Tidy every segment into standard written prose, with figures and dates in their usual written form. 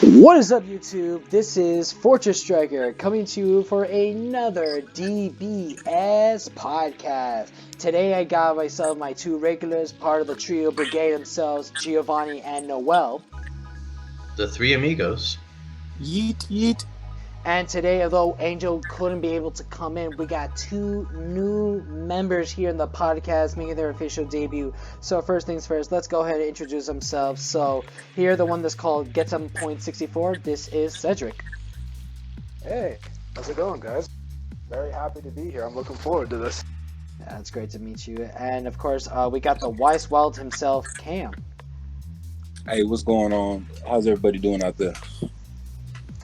What is up, YouTube? This is Fortress Striker coming to you for another DBS podcast. Today I got myself my two regulars, part of the trio brigade themselves, Yeovani and Noel. The three amigos. Yeet, yeet. And today, although Angel couldn't be able to come in, we got two new members here in the podcast making their official debut. So first things first, let's go ahead and introduce themselves. So here, the one that's called Get Some Point 64. This is Ceddrick. Hey, how's it going, guys? Very happy to be here. I'm looking forward to this. Yeah, it's great to meet you. And of course, we got the Wise Wild himself, Cam. Hey, what's going on? How's everybody doing out there?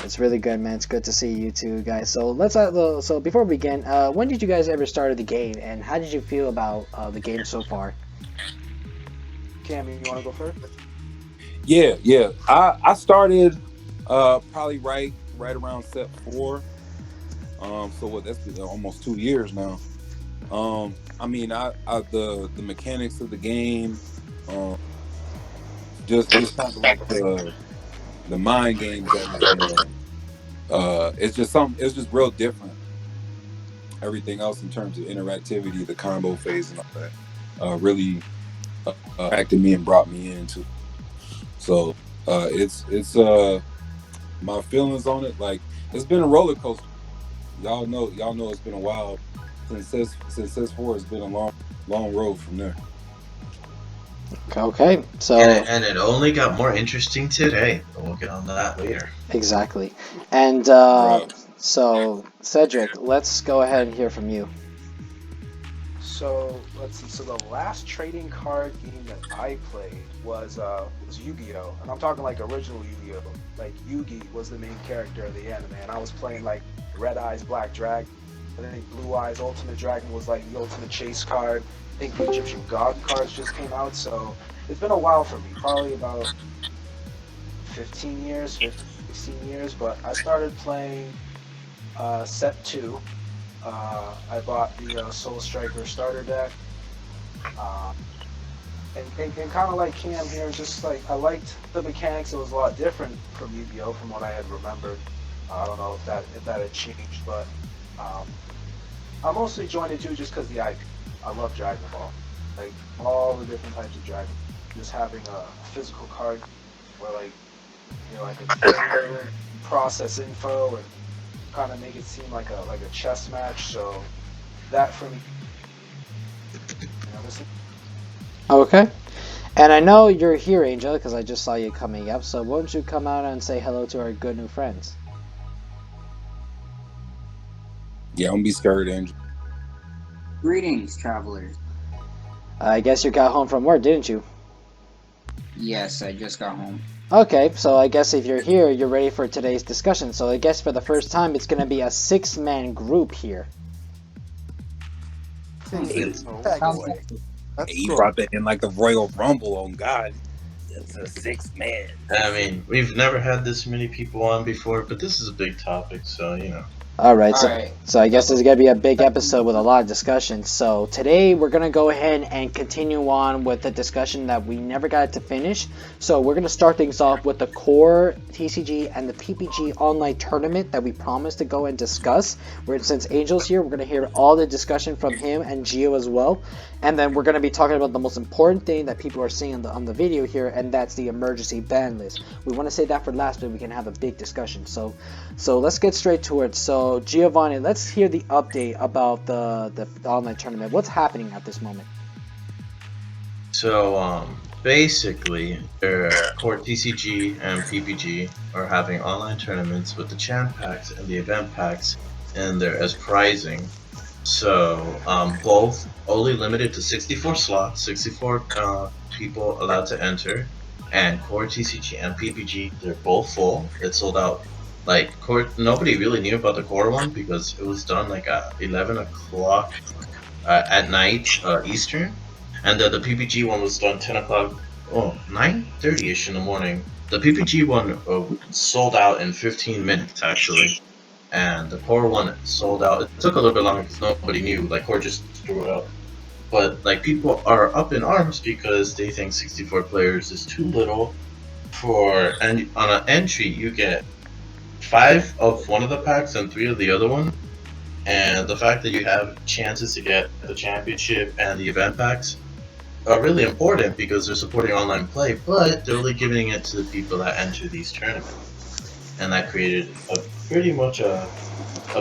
It's really good, man. It's good to see you two guys. So let's so before we begin, when did you guys ever started the game, and how did you feel about the game so far? Cam, you want to go first? Yeah. I started probably right around set 4. So what? That's been almost 2 years now. I mean, I the mechanics of the game, just kind of like the mind games that it's just real different. Everything else in terms of interactivity, the combo phase and all that, really attracted me and brought me into. So it's my feelings on it, like, it's been a roller coaster. Y'all know it's been a while since S4 has been a long road from there. Okay, so And it only got more interesting today, but we'll get on that later. exactly, and Right. so Ceddrick, let's go ahead and hear from you. So let's see. So the last trading card game that I played was Yu-Gi-Oh, and I'm talking like original Yu-Gi-Oh. Like Yugi was the main character of the anime, and I was playing like Red Eyes Black Dragon. I think Blue Eyes Ultimate Dragon was like the ultimate chase card. I think the Egyptian God cards just came out, so it's been a while for me, probably about 15 years, 16 years, but I started playing set 2. I bought the Soul Striker starter deck, and kind of like Cam here, just like I liked the mechanics. It was a lot different from Yu-Gi-Oh from what I had remembered. I don't know if that had changed, but I mostly joined it too just because the IP. I love Dragon Ball, like all the different types of Dragon. Just having a physical card where, like, you know, I could process info and kind of make it seem like a chess match. So that for me, Okay, and I know you're here, Angel, because I just saw you coming up. So won't you come out and say hello to our good new friends? Yeah, don't be scared, Angel. Greetings, travelers. I guess you got home from work, didn't you? Yes, I just got home. Okay, so I guess if you're here, you're ready for today's discussion. So I guess for the first time, it's going to be a 6-man group here. Hey, you brought that in like the Royal Rumble. On God, it's a 6-man. I mean, we've never had this many people on before, but this is a big topic, so, you know. Alright, Alright. so I guess this is going to be a big episode with a lot of discussion. So today we're going to go ahead and continue on with the discussion that we never got to finish. So we're going to start things off with the CoreTCG and the PPG online tournament that we promised to go and discuss. Since Angel's here, we're going to hear all the discussion from him and Gio as well. And then we're going to be talking about the most important thing that people are seeing on the video here, and that's the emergency ban list. We want to say that for last, but we can have a big discussion. So let's get straight to it. So Yeovani, let's hear the update about the online tournament. What's happening at this moment? So, basically, CoreTCG and PPG are having online tournaments with the champ packs and the event packs, and they're as prizing. So, both only limited to 64 slots, 64 people allowed to enter, and CoreTCG and PPG, they're both full. It's sold out. Like, nobody really knew about the Core one because it was done like at 11 o'clock at night Eastern, and the PPG one was done 10 o'clock, 9:30ish in the morning. The PPG one sold out in 15 minutes actually, and the Core one sold out. It took a little bit longer because nobody knew. Like, Core just threw it up. But like, people are up in arms because they think 64 players is too little, and on an entry you get 5 of one of the packs and 3 of the other one. And the fact that you have chances to get the championship and the event packs are really important because they're supporting online play, but they're only giving it to the people that enter these tournaments. And that created pretty much a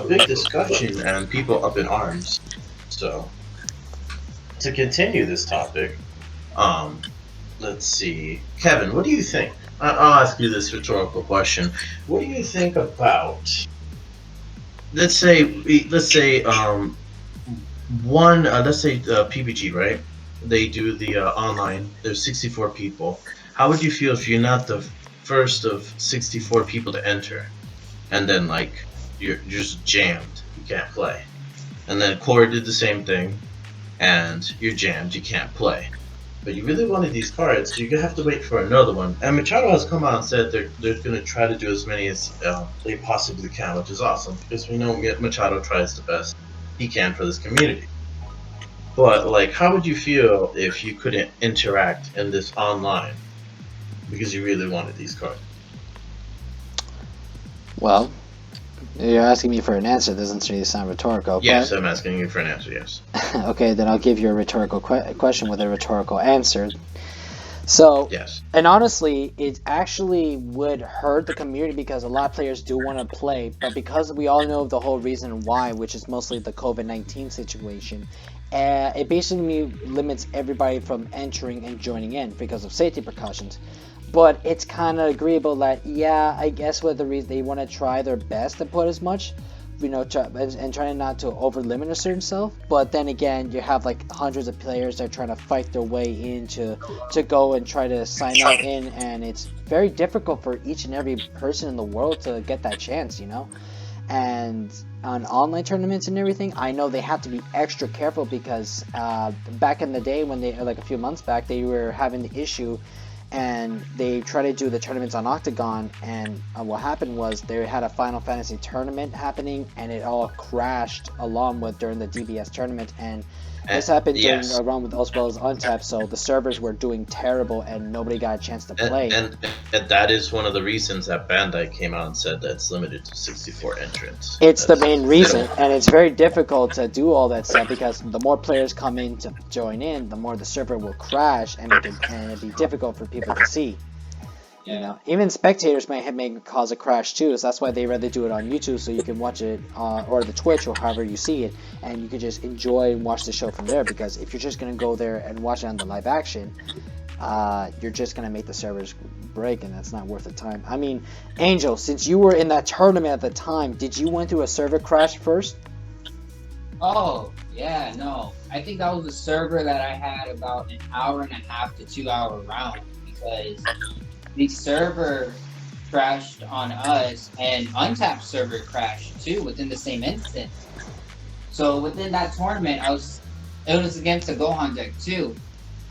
big discussion and people up in arms. So, to continue this topic, um, let's see. Kevin, what do you think? I'll ask you this rhetorical question. What do you think about, let's say PPG, right? They do the online. There's 64 people. How would you feel if you're not the first of 64 people to enter, and then like you're just jammed, you can't play, and then Core did the same thing, and you're jammed, you can't play, but you really wanted these cards, so you're gonna have to wait for another one. And Machado has come out and said they're gonna try to do as many as they possibly can, which is awesome because we know Machado tries the best he can for this community. But like, how would you feel if you couldn't interact in this online because you really wanted these cards? Well, you're asking me for an answer. Doesn't really sound rhetorical. Yes, but... I'm asking you for an answer. Yes. Okay, then I'll give you a rhetorical question with a rhetorical answer. So, yes. And honestly, it actually would hurt the community because a lot of players do want to play, but because we all know the whole reason why, which is mostly the COVID-19 situation, it basically limits everybody from entering and joining in because of safety precautions. But it's kind of agreeable that, yeah, I guess with the reason they want to try their best to put as much, and trying not to over limit a certain self. But then again, you have like hundreds of players that are trying to fight their way in to go and try to sign up in, and it's very difficult for each and every person in the world to get that chance, And on online tournaments and everything, I know they have to be extra careful because back in the day when like a few months back, they were having the issue and they tried to do the tournaments on Octagon, and what happened was they had a Final Fantasy tournament happening, and it all crashed along with during the DBS tournament, and this happened during around with as well as Untapped, so the servers were doing terrible, and nobody got a chance to play. And that is one of the reasons that Bandai came out and said that it's limited to 64 entrants. It's the main reason, and it's very difficult to do all that stuff because the more players come in to join in, the more the server will crash, and it'd be difficult for people to see. Even spectators may cause a crash too, so that's why they rather do it on YouTube so you can watch it or the Twitch or however you see it, and you can just enjoy and watch the show from there. Because if you're just gonna go there and watch it on the live action, you're just gonna make the servers break, and that's not worth the time. I mean, Angel, since you were in that tournament at the time, did you went through a server crash first? Oh yeah, no. I think that was a server that I had about an hour and a half to 2 hour round because the server crashed on us, and Untapped server crashed too within the same instant. So within that tournament, it was against the Gohan deck too.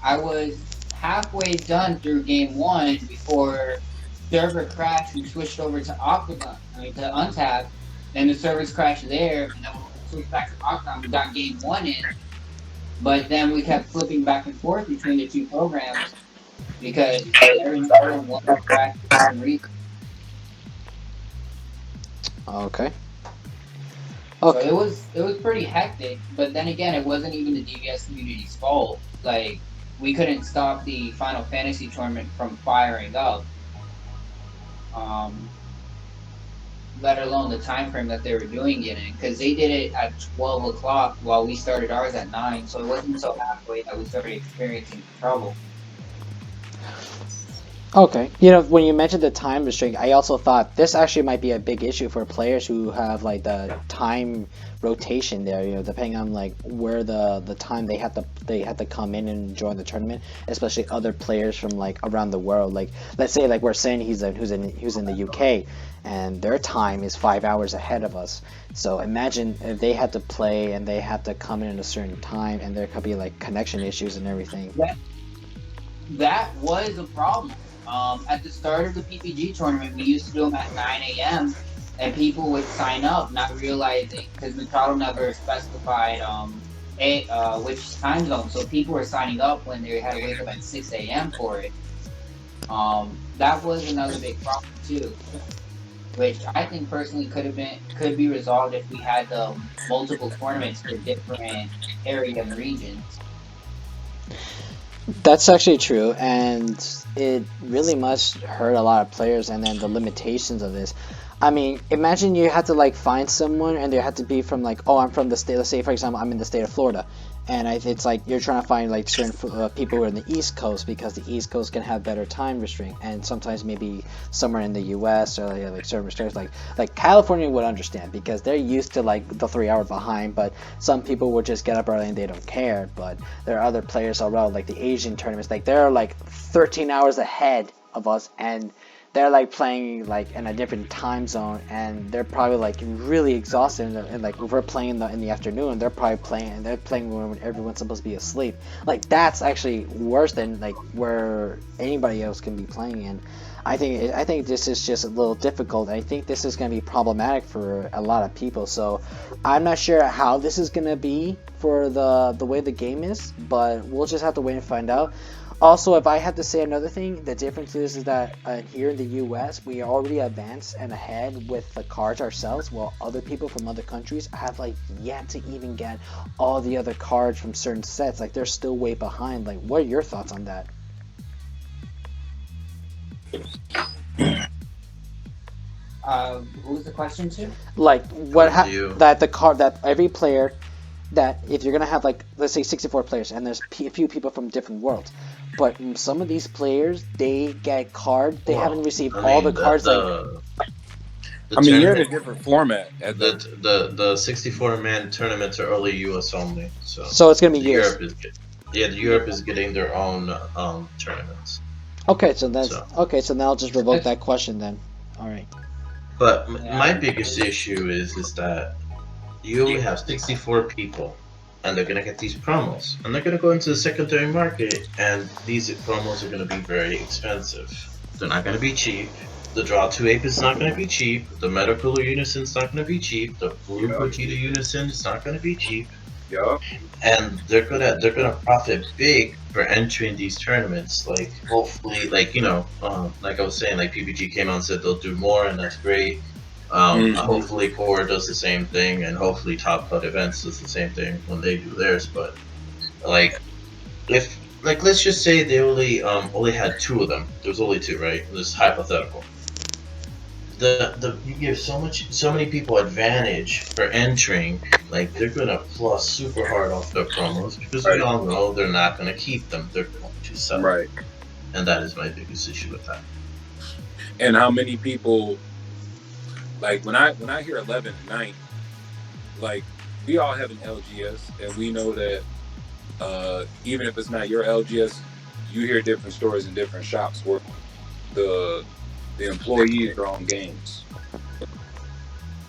I was halfway done through game 1 before server crashed and switched over to to Untapped. Then the servers crashed there, and then we switched back to Octagon. We got game 1 in, but then we kept flipping back and forth between the two programs. Because every one crash for some reason. Okay. So it was pretty hectic, but then again, it wasn't even the DBS community's fault. Like, we couldn't stop the Final Fantasy tournament from firing up. Let alone the time frame that they were doing it in, because they did it at 12 o'clock while we started ours at 9. So it wasn't until halfway that we started experiencing trouble. Okay. When you mentioned the time restrict, I also thought this actually might be a big issue for players who have like the time rotation there, depending on like where the time they have to come in and join the tournament, especially other players from like around the world. Like, let's say like we're saying who's in the UK, and their time is 5 hours ahead of us. So imagine if they had to play and they had to come in at a certain time, and there could be like connection issues and everything. That was a problem. At the start of the PPG tournament, we used to do them at 9 a.m. and people would sign up not realizing, because Machado never specified which time zone, so people were signing up when they had to wake up at 6 a.m. for it. that was another big problem too, which I think personally could be resolved if we had the multiple tournaments for different area and regions. That's actually true, and it really must hurt a lot of players. And then the limitations of this. I mean, imagine you had to like find someone, and they had to be from like, oh, I'm from the state. Let's say, for example, I'm in the state of Florida, and it's like you're trying to find like certain people who are in the East Coast because the East Coast can have better time restraint, and sometimes maybe somewhere in the U.S. or like certain restraints, like California would understand because they're used to like the 3 hour behind, but some people would just get up early and they don't care. But there are other players around, like the Asian tournaments, like they're like 13 hours ahead of us, and they're like playing like in a different time zone, and they're probably like really exhausted. And like if we're playing in the afternoon, they're probably playing when everyone's supposed to be asleep. Like that's actually worse than like where anybody else can be playing in. I think this is just a little difficult. I think this is going to be problematic for a lot of people. So I'm not sure how this is going to be for the way the game is, but we'll just have to wait and find out. Also, if I had to say another thing, the difference is that here in the U.S., we are already advanced and ahead with the cards ourselves, while other people from other countries have like yet to even get all the other cards from certain sets. Like they're still way behind. Like, what are your thoughts on that? Who's the question to? Like You. that the card that every player, that if you're gonna have like let's say 64 players and there's a few people from different worlds, but some of these players they get they haven't received all the cards I mean, you're in a different format. The 64-man tournaments are only U.S. only, so it's gonna be years. Europe is getting their own tournaments. Okay, so now I'll just revoke that question then. All right. But my biggest issue is that you only have 64 people, and they're gonna get these promos, and they're gonna go into the secondary market, and these promos are gonna be very expensive. They're not gonna be cheap. The Draw 2 Ape is not gonna be cheap. The Medical Unison is not gonna be cheap. The Blue Vegeta Unison is not gonna be cheap. Yeah. And they're gonna profit big for entering these tournaments. Like hopefully, like like I was saying, like PPG came out and said they'll do more, and that's great. Hopefully Core does the same thing, and hopefully Top Cut Events does the same thing when they do theirs. But like, if like let's just say they only had 2 of them. There's only 2, right? This is hypothetical. You give so many people advantage for entering. Like they're gonna plus super hard off their promos because we all know they're not gonna keep them. They're going to sell. Right. And that is my biggest issue with that. And how many people? Like when I hear 11 at night, like we all have an LGS, and we know that even if it's not your LGS, you hear different stories in different shops where the employees are on games.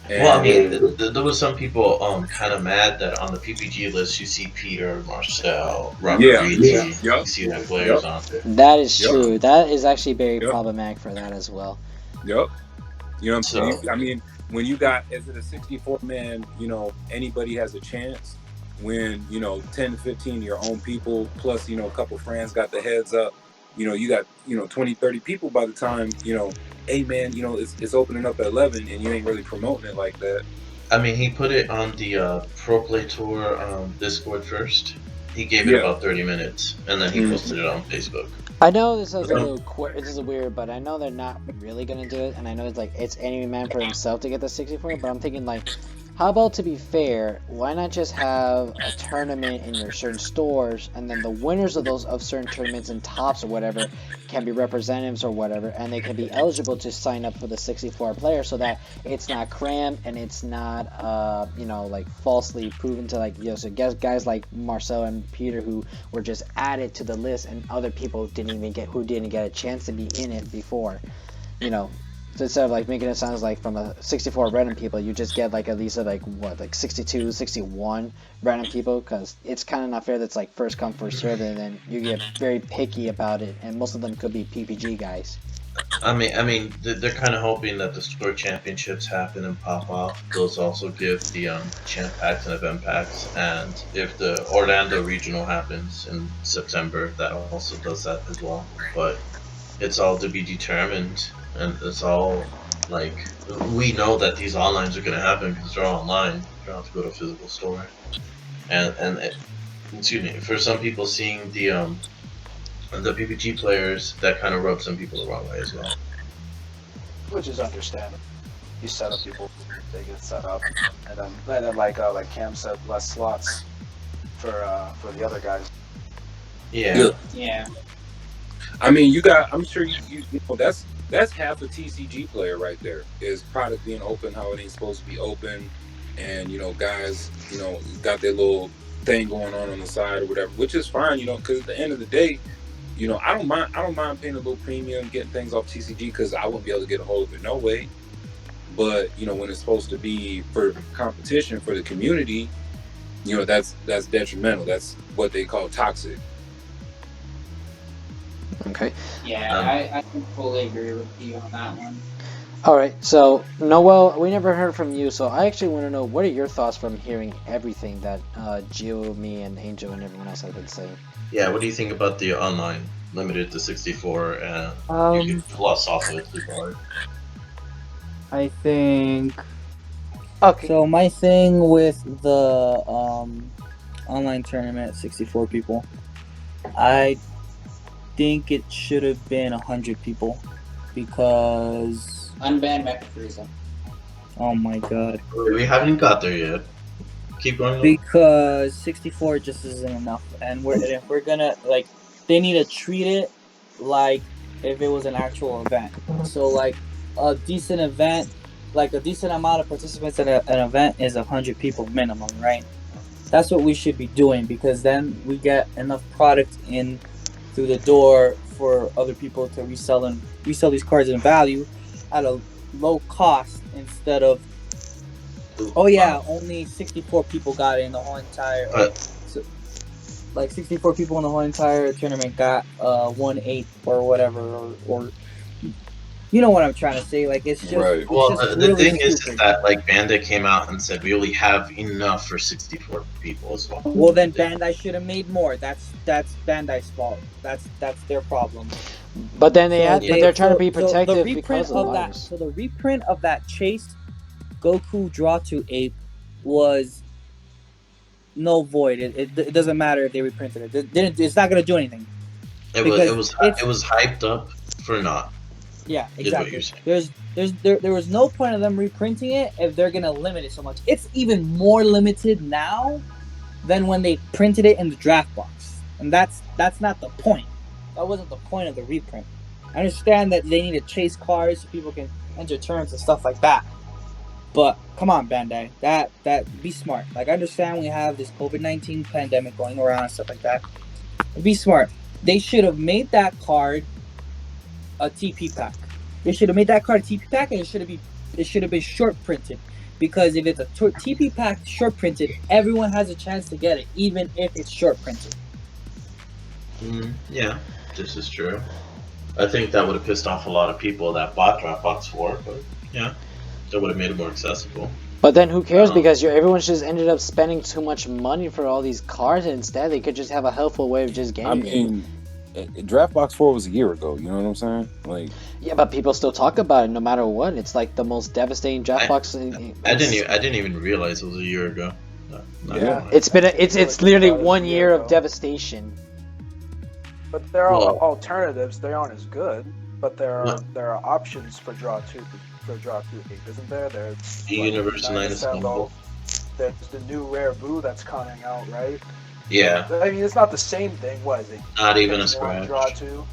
And well, I mean, there was some people kind of mad that on the PPG list you see Peter, Marcel, Robert Reed, you see their players on there. That is true. That is actually very problematic for that as well. Yep. You know what I'm saying? I mean, when you got, as it a 64-man, anybody has a chance. When, 10 to 15 of your own people, plus, a couple friends got the heads up, you got, 20, 30 people by the time, hey, man, it's opening up at 11 and you ain't really promoting it like that. I mean, he put it on the Pro Play Tour Discord first. He gave it about 30 minutes, and then he posted it on Facebook. I know this is this is weird, but I know they're not really gonna do it, and I know it's any man for himself to get the 64. But I'm thinking like, how about to be fair, why not just have a tournament in your certain stores, and then the winners of certain tournaments and tops or whatever can be representatives or whatever, and they can be eligible to sign up for the 64 player, so that it's not crammed and it's not like falsely proven to so guys like Marcel and Peter who were just added to the list, and other people didn't get a chance to be in it before, So instead of like making it sound like from a 64 random people, you just get like at least like 62, 61 random people, because it's kind of not fair. That's like first come first serve, and then you get very picky about it, and most of them could be PPG guys. I mean, they're kind of hoping that the store championships happen and pop off. Those also give the champ packs and event packs, and if the Orlando regional happens in September, that also does that as well. But it's all to be determined, and it's all like we know that these onlines are going to happen because they're all online. You don't have to go to a physical store, and excuse me, for some people seeing the PPG players, that kind of rubs some people the wrong way as well. which is understandable. You set up people, they get set up, and then like Cam said, less slots for the other guys. Yeah. Yeah. I mean, you got. I'm sure you know that's half a TCG player right there. Is product being open how it ain't supposed to be open, and guys, got their little thing going on the side or whatever, which is fine, because at the end of the day, I don't mind paying a little premium, getting things off TCG because I wouldn't be able to get a hold of it no way. But when it's supposed to be for competition for the community, that's detrimental. That's what they call toxic. Okay. Yeah, I can fully agree with you on that one. All right. So Noel, we never heard from you, so I actually want to know what are your thoughts from hearing everything that Gio, me, and Angel, and everyone else has been saying. Yeah, what do you think about the online limited to 64 and you get plus off it super hard? I think Okay. so. My thing with the online tournament, 64 people, I think it should have been 100 people because Unban Mecha Frieza. oh my god, We haven't got there yet. Keep going. because 64 just isn't enough, and if we're gonna they need to treat it like if it was an actual event. So like a decent event, like a decent amount of participants in an event is 100 people minimum, right? That's what we should be doing, because then we get enough product in through the door for other people to resell these cards in value at a low cost, instead of only 64 people got it in the whole entire. Like 64 people in the whole entire tournament got 1/8 or whatever, or you know what I'm trying to say. Like it's just Right. Well, it's just the really thing is stupid. that like Bandit came out and said we only have enough for 64 people as well. Well, then Bandai should have made more. That's Bandai's fault. That's their problem. But then So they're trying to be the protective reprint because of the of that. virus. So the reprint of that Chase Goku Draw to Ape was no void. It doesn't matter if they reprinted it. It's not gonna do anything. It was hyped up for naught. Yeah, Is what exactly. you're saying. There was no point of them reprinting it if they're gonna limit it so much. It's even more limited now than when they printed it in the draft box, and that's not the point. That wasn't the point of the reprint. I understand that they need to chase cards so people can enter tournaments and stuff like that. But come on, Bandai, that be smart. Like, I understand we have this COVID-19 pandemic going around and stuff like that. Be smart. They should have made that card a TP pack. They should have made that card a TP pack, and it should have been short printed. Because if it's a TP pack short printed, everyone has a chance to get it, even if it's short printed. Yeah, this is true. I think that would have pissed off a lot of people that bought Dropbox 4, but yeah, that would have made it more accessible. But then who cares, because everyone's just ended up spending too much money for all these cards, and instead they could just have a helpful way of just getting Draft Box 4 was a year ago, you know what I'm saying? Like, yeah, but people still talk about it no matter what. It's like the most devastating draft box. I didn't even realize it was a year ago. Yeah. It's literally 1 year of devastation. But there are alternatives. They aren't as good, but there are options for draw two ape, isn't there? There's the Universe 9 Assemble. There's the new Rare Boo that's coming out, right? Yeah. I mean, it's not the same thing, was it? Not even a scratch. Draw two.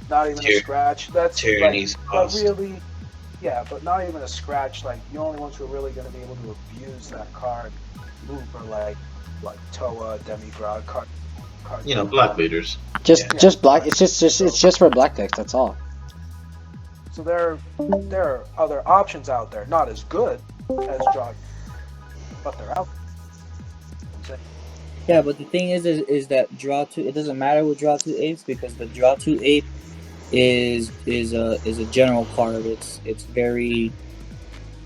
Not even a scratch. That's Tyranny's but really, yeah, but not even a scratch. Like, the only ones who are really going to be able to abuse that card move are like Toa, Demigrod, card. You know, black leaders. Just black. It's just for black decks. That's all. So there are other options out there, not as good as draw, but they're out. Yeah, but the thing is that draw two. It doesn't matter with draw two apes, because the draw two ape is a general card. It's very,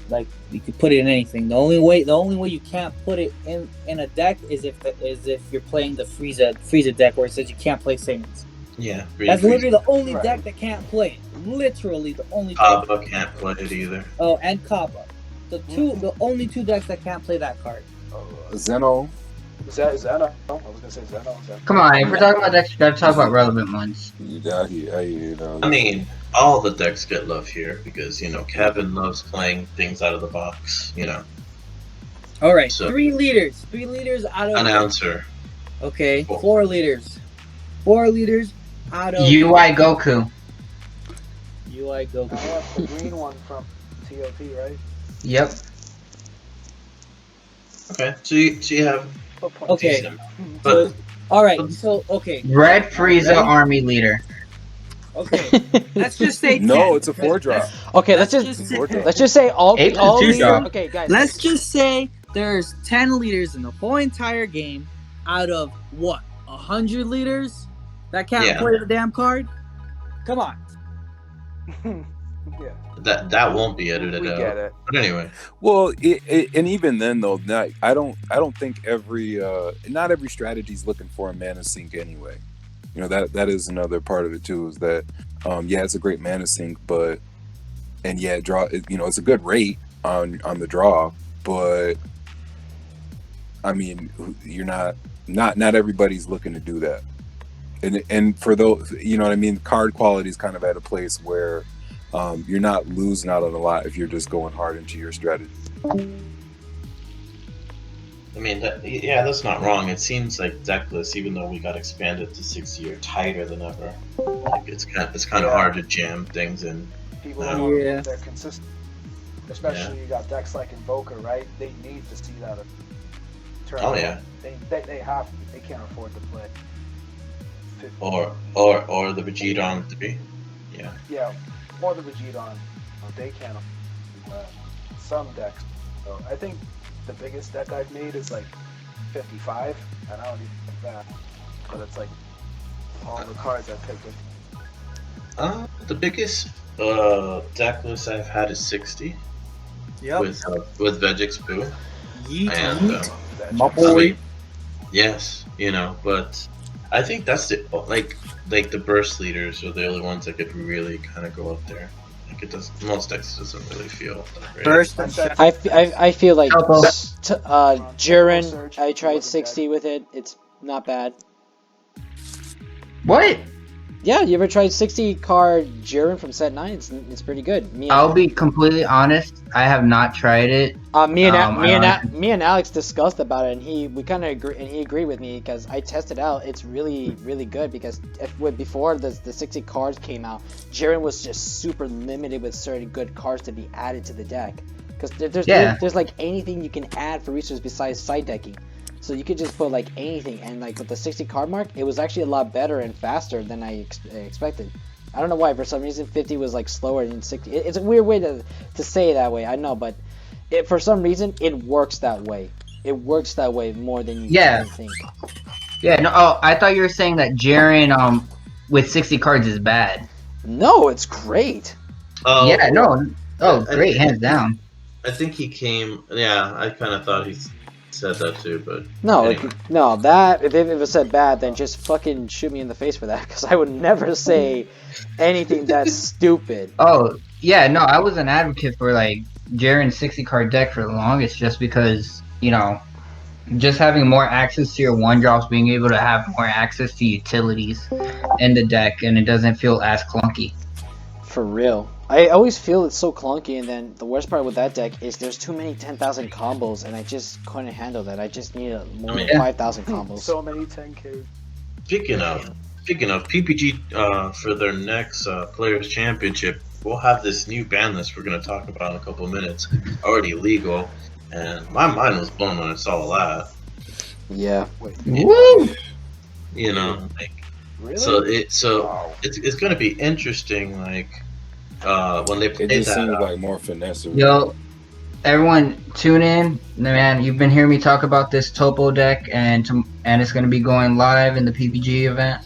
like, you could put it in anything. The only way you can't put it in a deck is if you're playing the Frieza deck, where it says you can't play Saiyans. Yeah, That's literally the only Right. deck that can't play it. Literally the only deck. Kaba can't play it either. Oh, and Kappa. The only two decks that can't play that card. Zeno. Zeno. I was gonna say Zeno. Come on, if we're talking about decks, we gotta talk about relevant ones. I mean, all the decks get love here because, you know, Kevin loves playing things out of the box, you know. All right, So- 3 liters. 3 liters out of. Announcer. Okay, Four. 4 liters. 4 liters out of. UI Goku. UI Goku. The green one from TOT, right? Yep. Okay, so you have Okay. decent, but All right. So okay. Red Frieza Army Leader. Okay. Let's just say 10. No, it's a 4-drop. Okay, Let's let's just say all Eight to all two leaders. drop. Okay, guys. Let's just say there's 10 liters in the whole entire game out of what? 100 liters that can't Yeah. play the damn card? Come on. Yeah, that won't be edited we out. get it. But anyway, Well, and even then though, I don't think not every strategy is looking for a mana sink anyway. You know, that is another part of it too. Is that yeah, it's a great mana sink, but it's a good rate on the draw, but I mean, you're not everybody's looking to do that. And for those, you know what I mean, card quality is kind of at a place where you're not losing out on a lot if you're just going hard into your strategy. I mean, that's not wrong. It seems like deckless, even though we got expanded to 60, are tighter than ever. Like it's kind of hard to jam things in. People Yeah. who Yeah. they're consistent. Especially you got decks like Invoker, right? They need to see that turn. Oh yeah, They have to. They can't afford to play. or the Vegeta on 3. Yeah. Yeah, more the Vegeta they can't. Some decks. So I think the biggest deck I've made is like 55, and I don't even think that. But it's like all the cards I picked. The biggest deck list I've had is 60 Yep. with Vegix Boo. And My I boy. mean, yes, you know, but I think that's like the burst leaders are the only ones that could really kind of go up there. Like it does, most decks doesn't really feel that great. Burst I and said- I feel like Help Jiren. Surge I tried wasn't 60 with it. It's not bad. What? Yeah, you ever tried 60 card Jiren from set 9? It's pretty good. I'll be completely honest. I have not tried it. Me and I Alex discussed about it, and we kind of agree, and he agreed with me because I tested out. It's really good because before the 60 cards came out, Jiren was just super limited with certain good cards to be added to the deck. Because there's like anything you can add for research besides side decking. So you could just put like anything, and like with the 60 card mark, it was actually a lot better and faster than I expected. I don't know why. For some reason, 50 was like slower than 60. It's a weird way to say it that way. I know, but for some reason, it works that way. It works that way more than you think. Yeah. No. Oh, I thought you were saying that Jiren with 60 cards is bad. No, it's great. Oh, Yeah. No. Oh, I- great, hands down. I think he came. Yeah, I kind of thought he said that too, but No, anyway. no. That if it said bad, then just fucking shoot me in the face for that, because I would never say anything that's stupid. Oh, yeah. No, I was an advocate for like Jiren's 60 card deck for the longest, just because just having more access to your 1-drops, being able to have more access to utilities in the deck, and it doesn't feel as clunky. For real. I always feel it's so clunky, and then the worst part with that deck is there's too many 10,000 combos, and I just couldn't handle that. I just needed more than 5,000 combos. So many 10K. Speaking of PPG, for their next Players Championship, we'll have this new ban list we're going to talk about in a couple of minutes, already legal, and my mind was blown when I saw that. Yeah. Wait, Woo! You know, like, really? Wow. it's going to be interesting, like when they play It just that. seems like more finesse. Yo, everyone, tune in, man. You've been hearing me talk about this Topo deck, and it's going to be going live in the PPG event.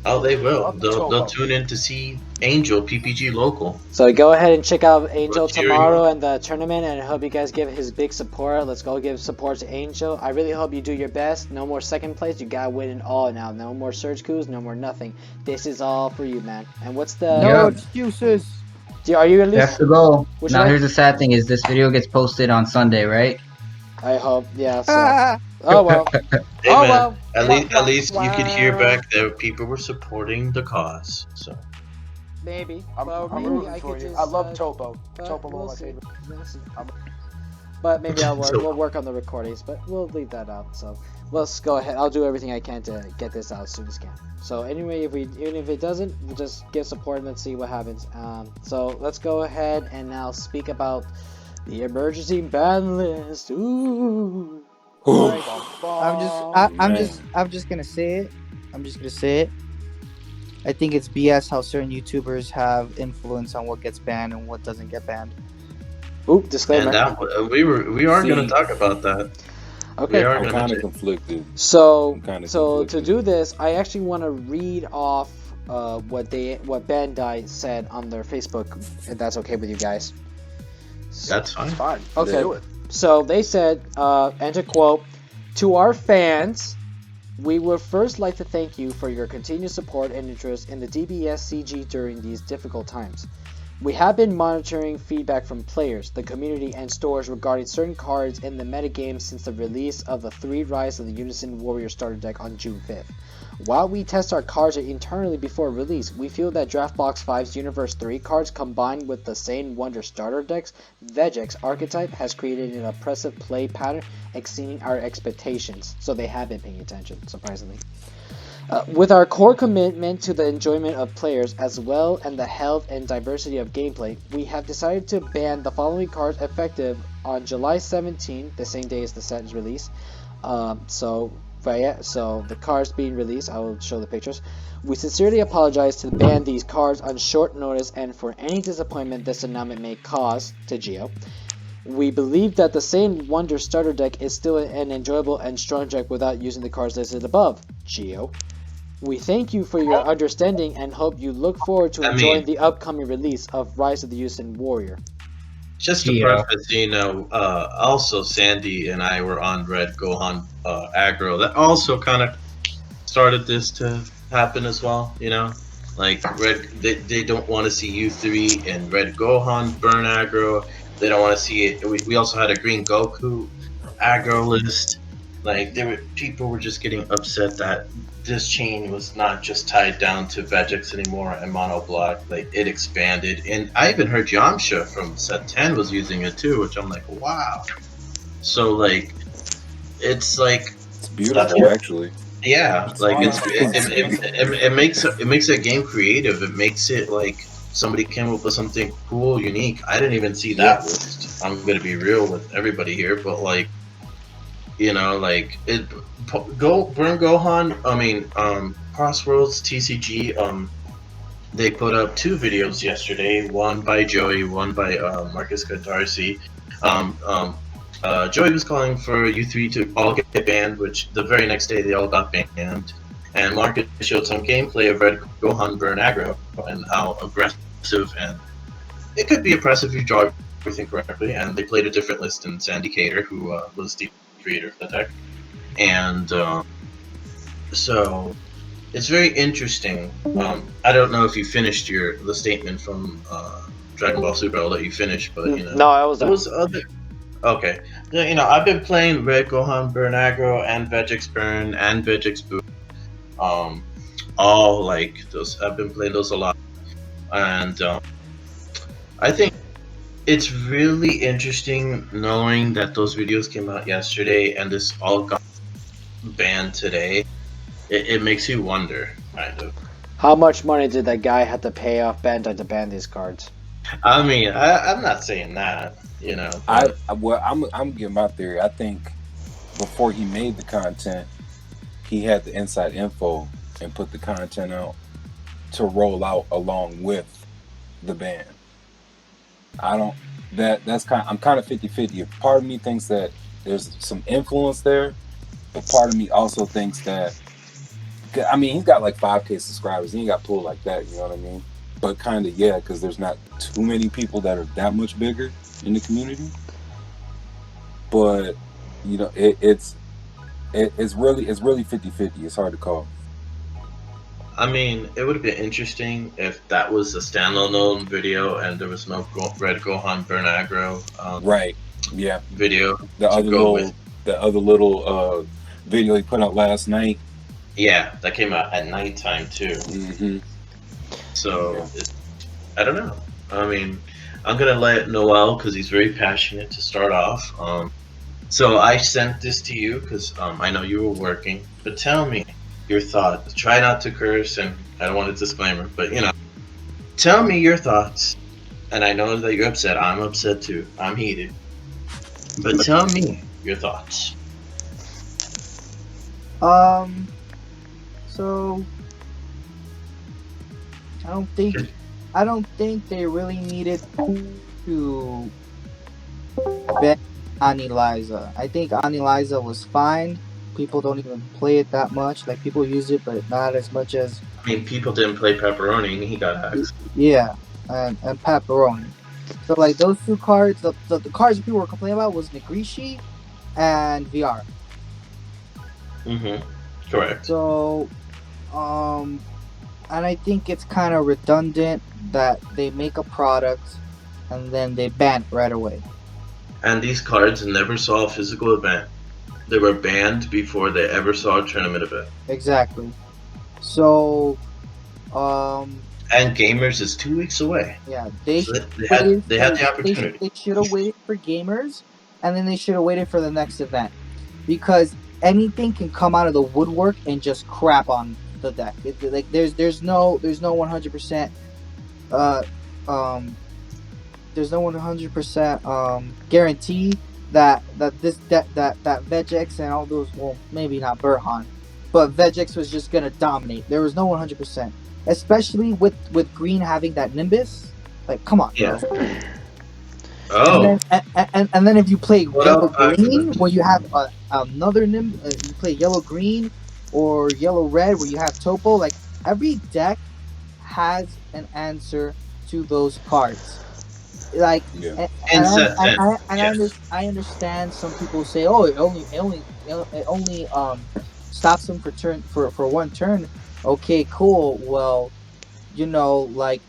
Oh, they will. Love the They'll Topo. tune in to see Angel PPG local. So go ahead and check out Angel We're cheering tomorrow you. and the tournament, and I hope you guys give his big support. Let's go give support to Angel. I really hope you do your best. No more second place. You gotta win it all now. No more surge coups. No more nothing. This is all for you, man. And what's the? No Yep, excuses. Are you at that's least? the goal. Which Now one? here's the sad thing: is this video gets posted on Sunday, right? I hope. Yeah. So. Oh well. Hey Oh man, well. at Wah, least wah, you could hear wah. back that people were supporting the cause. So Maybe. I'm Well, maybe rooting I for could you. just. I love Topo. But Topo, we'll one of my see. favorites. We'll see. But maybe I'll work. So- We'll work on the recordings, but we'll leave that out. So let's go ahead. I'll do everything I can to get this out as soon as can. So anyway, even if it doesn't, we'll just give support and let's see what happens. So let's go ahead and now speak about the emergency ban list. Ooh. Alright. I'm just gonna say it. I'm just gonna say it. I think it's BS how certain YouTubers have influence on what gets banned and what doesn't get banned. Ooh, and disclaimer. that we are going See, to talk about that. Okay. We are I'm going kind to. of conflicted. So, I'm kinda to conflicted. do this, I actually want to read off what Bandai said on their Facebook, if that's okay with you guys. That's fine. It's fine. Okay. Do it. So they said, and to quote, "To our fans, we would first like to thank you for your continued support and interest in the DBS CG during these difficult times. We have been monitoring feedback from players, the community, and stores regarding certain cards in the metagame since the release of the 3 Rise of the Unison Warrior starter deck on June 5th. While we test our cards internally before release, we feel that Draftbox 5's Universe 3 cards combined with the same Wonder starter deck's Vegex archetype has created an oppressive play pattern exceeding our expectations." So they have been paying attention, surprisingly. With our core commitment to the enjoyment of players as well and the health and diversity of gameplay, we have decided to ban the following cards effective on July 17, the same day as the set is released. So the cards being released, I will show the pictures. We sincerely apologize to ban these cards on short notice and for any disappointment this announcement may cause to Geo. We believe that the same Wonder starter deck is still an enjoyable and strong deck without using the cards listed above. Geo. We thank you for your understanding and hope you look forward to enjoying the upcoming release of Rise of the Unison Warrior. Just to preface, also Sandy and I were on Red Gohan aggro. That also kind of started this to happen as well. Like they don't want to see U3 and Red Gohan burn aggro. They don't want to see it. We also had a Green Goku aggro list. Like people were just getting upset that this chain was not just tied down to Vegex anymore and Mono Block. Like it expanded, and I even heard Yamcha from Set 10 was using it too, which I'm like, wow. So like, it's beautiful, actually. Yeah, like it makes a game creative. It makes it like somebody came up with something cool, unique. I didn't even see that list. I'm gonna be real with everybody here, but like, like go Burn Gohan. I mean, Crossroads TCG. They put up 2 videos yesterday. One by Joey, one by Marcus Catarsi. Joey was calling for U3 to all get banned, which the very next day they all got banned. And Marcus showed some gameplay of Red Gohan Burn Aggro and how aggressive and it could be impressive if you draw everything correctly. And they played a different list than Sandy Cater, who was the creator of the deck. And so it's very interesting. I don't know if you finished the statement from Dragon Ball Super. I'll let you finish, but No, I was. There was other. Okay, I've been playing Red Gohan Burn Aggro and Vegex Burn and Vegex Boo. All like those. I've been playing those a lot, and I think it's really interesting knowing that those videos came out yesterday and this all got banned today. It makes you wonder, kind of. How much money did that guy have to pay off Bandai to ban these cards? I mean, I'm not saying that, I'm giving my theory. I think before he made the content, he had the inside info and put the content out to roll out along with the ban. I'm kind of 50-50. Part of me thinks that there's some influence there, but part of me also thinks that, I mean, he's got like 5K subscribers. He ain't got pulled like that, you know what I mean? but kind of yeah, because there's not too many people that are that much bigger in the community. But you know, it's really 50-50. It's hard to call. I mean, it would have been interesting if that was a standalone video and there was no Red Gohan Burn Aggro Right. Yeah. video The to other go with. little video he put out last night. Yeah, that came out at nighttime too. Mm-hmm. So I don't know. I mean, I'm gonna let Noel because he's very passionate to start off. So I sent this to you because I know you were working. But tell me your thoughts. Try not to curse, and I don't want a disclaimer, but tell me your thoughts. And I know that you're upset. I'm upset too. I'm heated. But tell me your thoughts. So I don't think they really needed to ban Aneliza. I think Aneliza was fine. People don't even play it that much. Like, people use it, but not as much as. I mean, people didn't play Pepperoni, and he got axed. Yeah, and Pepperoni. So, like, those two cards, the cards that people were complaining about was Nigrishi and VR. Mm-hmm. Correct. So, and I think it's kind of redundant that they make a product and then they ban it right away. And these cards never saw a physical event. They were banned before they ever saw a tournament event. Exactly. So, and Gamers is 2 weeks away. Yeah, they had the opportunity. They should have waited for Gamers, and then they should have waited for the next event, because anything can come out of the woodwork and just crap on the deck. Like, there's no 100%. There's no 100% guarantee that Vegex and all those, well, maybe not Burhan, but Vegex was just gonna dominate. There was no 100%, especially with Green having that Nimbus. Like, come on, yeah. Bro. Oh. And then if you play yellow green, where you have another Nimbus, you play yellow green or yellow red, where you have Topo. Like, every deck has an answer to those cards. Like, yeah. I understand some people say, oh, it only stops them for one turn. Okay, cool. Well, like,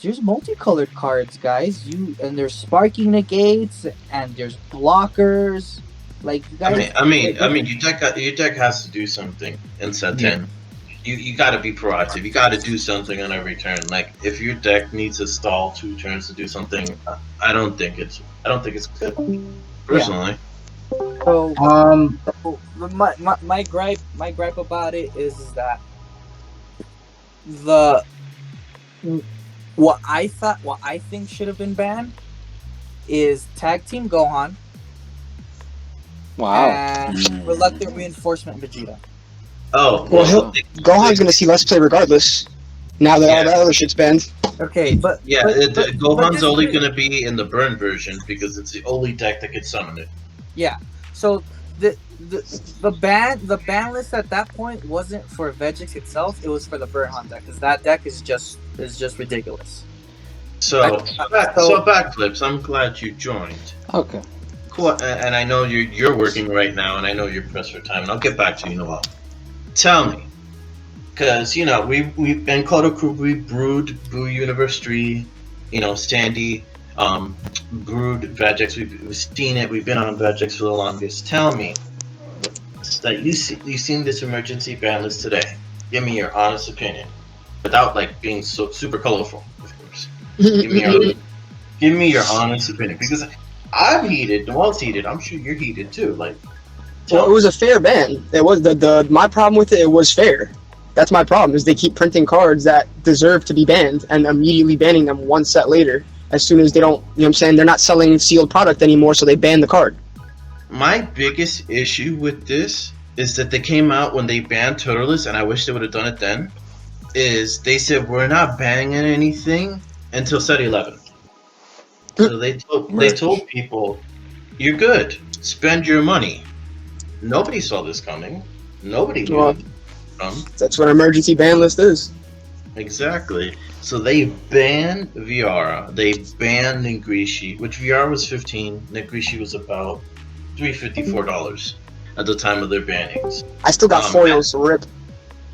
there's multicolored cards, guys. And there's sparking negates and there's blockers. Like, you guys. I mean, your deck has to do something in set 10. You got to be proactive. You got to do something on every turn. Like, if your deck needs to stall 2 turns to do something, I don't think it's good. Personally. Yeah. So, my gripe about it is that what I think should have been banned is Tag Team Gohan. Wow. And Reluctant Reinforcement Vegeta. Oh, well, Gohan's gonna see less play regardless. Now that all that other shit's banned. Okay, but Gohan's only gonna be in the burn version because it's the only deck that can summon it. Yeah. So the ban list at that point wasn't for Vegex itself; it was for the Burhan deck, because that deck is just ridiculous. So backflips. I'm glad you joined. Okay. Cool. And I know you're working right now, and I know you're pressed for time. And I'll get back to you, Noel. Tell me, because we in Kodo Crew, we brewed Boo Universe 3, Sandy, brewed Vegex. We've seen it. We've been on Vegex for the longest. Tell me that you've seen this emergency ban list today. Give me your honest opinion, without being so super colorful, of course. Give me your honest opinion, because I'm heated. Noel's heated. I'm sure you're heated too. Well, it was a fair ban. It was my problem with it was fair. That's my problem, is they keep printing cards that deserve to be banned and immediately banning them one set later as soon as they don't, what I'm saying, they're not selling sealed product anymore, so they ban the card. My biggest issue with this is that they came out when they banned Turtles, and I wish they would have done it then, is they said we're not banning anything until set 11. So they told people, you're good, spend your money. Nobody saw this coming. Nobody knew. That's what emergency ban list is. Exactly. So they banned Viara. They banned Ningrishi, which Viara was 15. Ningrishi was about $354 at the time of their bannings. I still got foils, so rip.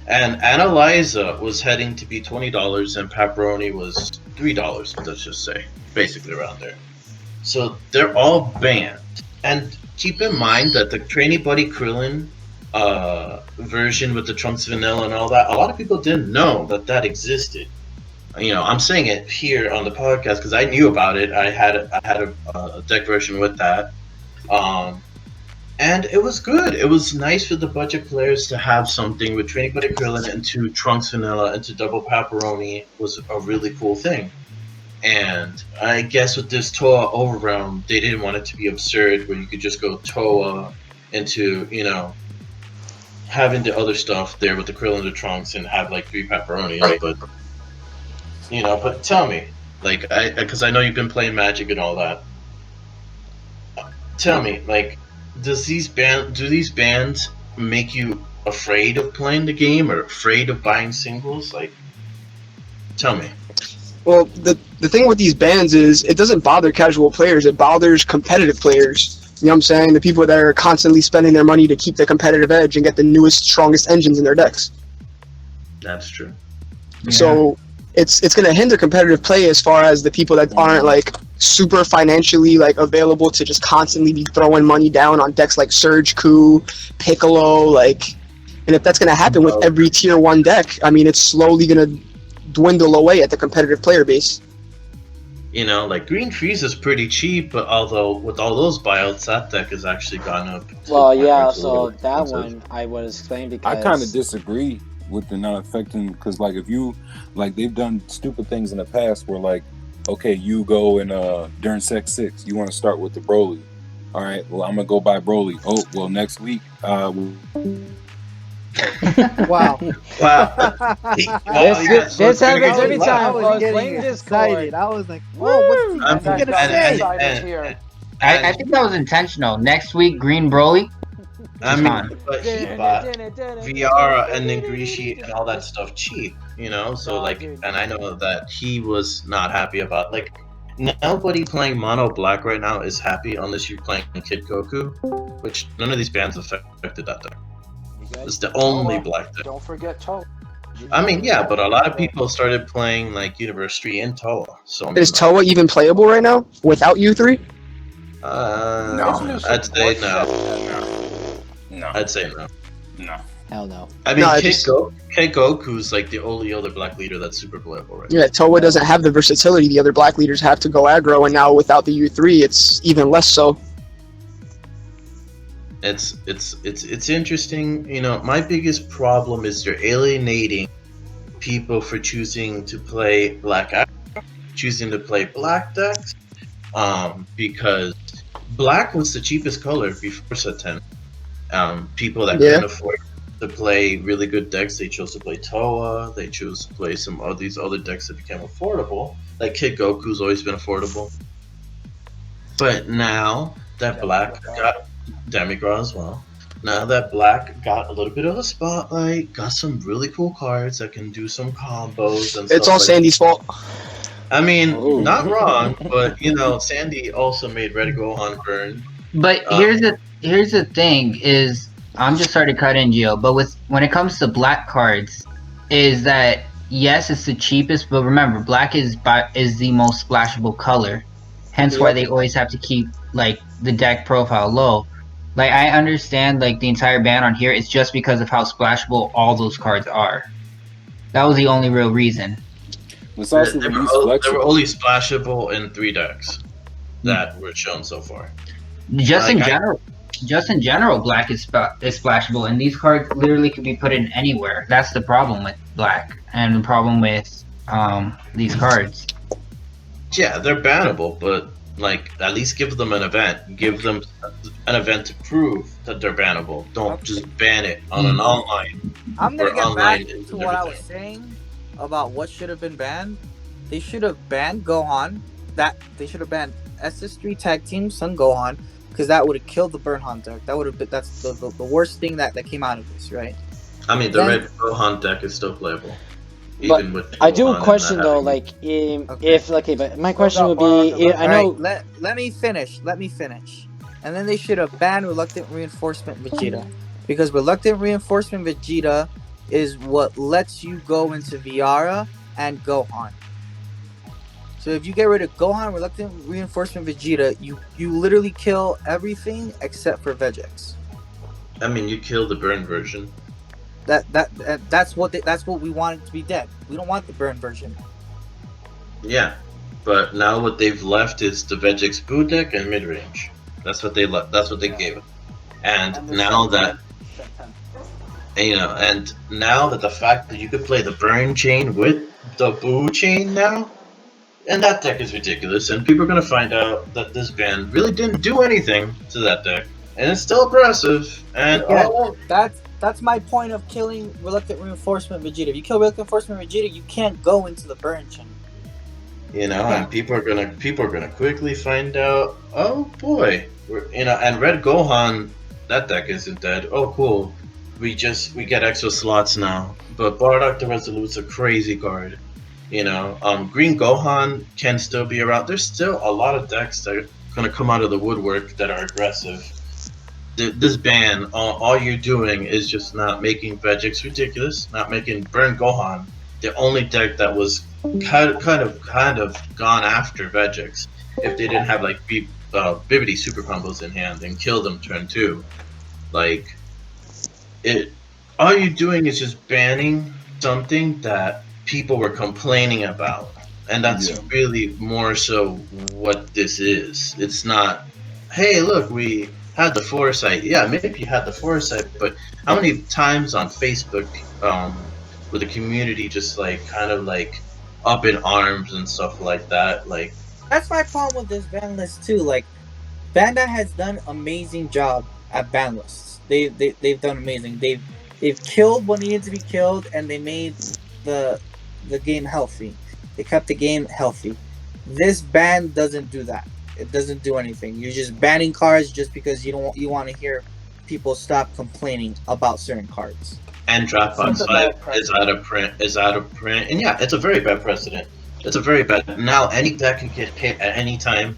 And Analyza was heading to be $20, and Pepperoni was $3. Let's just say, basically around there. So they're all banned. And keep in mind that the Trainee Buddy Krillin version with the Trunks Vanilla and all that, a lot of people didn't know that existed. You know, I'm saying it here on the podcast because I knew about it. I had a deck version with that, and it was good. It was nice for the budget players to have something with Trainee Buddy Krillin into Trunks Vanilla into Double Pepperoni was a really cool thing. And I guess with this Toa Overrealm, they didn't want it to be absurd where you could just go Toa into, you know, having the other stuff there with the Krill and the Trunks and have like 3 pepperonis. Right. But, you know, but tell me, like, because I know you've been playing Magic and all that. Tell me, like, do these bands make you afraid of playing the game or afraid of buying singles? Like, tell me. Well, the thing with these bans is it doesn't bother casual players. It bothers competitive players. You know what I'm saying? The people that are constantly spending their money to keep the competitive edge and get the newest, strongest engines in their decks. That's true. Yeah. So it's going to hinder competitive play as far as the people that aren't like super financially like available to just constantly be throwing money down on decks like Surge, Coup, Piccolo, like. And if that's going to happen with every tier 1 deck, I mean, it's slowly going to dwindle away at the competitive player base. You know, like Green Freeze is pretty cheap, but although with all those buyouts, that deck has actually gone up. Well, yeah, so that one I would explain because I kind of disagree with the not affecting, because like if you like they've done stupid things in the past where like, okay, you go and during Sec 6 you want to start with the Broly. All right, well I'm gonna go buy Broly. Oh well, next week Wow. This happens every time. I was getting excited. I was like, whoa, what's he gonna say? I think that was intentional. Next week, Green Broly. I mean, but he bought Viara and Ningrishi and all that stuff cheap, you know? So, like, and I know that he was not happy about, like, nobody playing Mono Black right now is happy unless you're playing Kid Goku, which none of these bands affected that deck. It's the only black deck. Don't forget Toa. I mean, yeah, but a lot of people started playing like Universe 3 and Toa. So I mean, is Toa even playable right now without U3? No. I'd say no. No. I'd say no. No. Hell no. I mean, Kid Goku's like the only other black leader that's super playable right now. Yeah, Toa doesn't have the versatility the other black leaders have to go aggro, and now without the U3, it's even less so. It's interesting. You know, my biggest problem is they're alienating people for choosing to play choosing to play black decks, because black was the cheapest color before Set 10. People that couldn't afford to play really good decks, they chose to play Toa. They chose to play some of these other decks that became affordable. Like Kid Goku's always been affordable, but now that black got Demigod as well. Now that black got a little bit of a spotlight, got some really cool cards that can do some combos and it's all like Sandy's fault. I mean, not wrong, but you know, Sandy also made Red Gohan burn. But here's the thing is, I'm just sorry to cut in, Gio, but when it comes to black cards, is that yes, it's the cheapest, but remember, black is the most splashable color, hence why they always have to keep like the deck profile low. Like, I understand, like, the entire ban on here is just because of how splashable all those cards are. That was the only real reason. It's also they were only splashable in 3 decks that were shown so far. Just in general, black is splashable, and these cards literally can be put in anywhere. That's the problem with black, and the problem with these cards. Yeah, they're bannable, but like, at least give them an event. Give them an event to prove that they're bannable. Don't just ban it on an online. I'm gonna get back to what I was saying about what should have been banned. They should have banned Gohan. They should have banned SS3 Tag Team Sun Gohan, because that would have killed the Burnhan deck. That's the worst thing that came out of this, right? I mean, the Red Gohan deck is still playable. But even with I do Gohan and not question though, having. like Okay. if okay, but my Still question got would Baraka be, left. I All right, know. let me finish. Let me finish. And then they should have banned Reluctant Reinforcement Vegeta. Because Reluctant Reinforcement Vegeta is what lets you go into Viara and Gohan. So if you get rid of Gohan, Reluctant Reinforcement Vegeta, you literally kill everything except for Vegex. I mean, you kill the burn version. That's what we want it to be dead. We don't want the burn version. Yeah, but now what they've left is the Vegix boot deck and mid range. That's what they left. That's what they Yeah. gave it. And And the now that set 10. and now that the fact that you could play the burn chain with the boo chain now, and that deck is ridiculous. And people are gonna find out that this ban really didn't do anything to that deck, and it's still aggressive. And Again, that's my point of killing Reluctant Reinforcement Vegeta. If you kill Reluctant Reinforcement Vegeta, you can't go into the burn chain. and people are gonna quickly find out. Oh boy, and Red Gohan, that deck isn't dead. Oh cool, we get extra slots now. But Bardock the Resolute's a crazy card. Green Gohan can still be around. There's still a lot of decks that are gonna come out of the woodwork that are aggressive. This ban, all you're doing is just not making Vegix ridiculous, not making Burn Gohan the only deck that was kind of gone after Vegix if they didn't have like Bibbidi super combos in hand and kill them turn 2. Like it, all you're doing is just banning something that people were complaining about, and that's Yeah. really more so what this is. It's not, hey, look, we had the foresight. Yeah, maybe you had the foresight, but how many times on Facebook, with the community just like kind of like up in arms and stuff like that, like. That's my problem with this ban list too. Like Bandai has done amazing job at ban lists. They've done amazing. They've killed what needed to be killed, and they made the game healthy. They kept the game healthy. This ban doesn't do that. It doesn't do anything. You're just banning cards just because you want to hear people stop complaining about certain cards. And Dropbox Such a 5 bad is precedent. out of print, and yeah, it's a very bad precedent. It's a very bad. Now any deck can get hit at any time.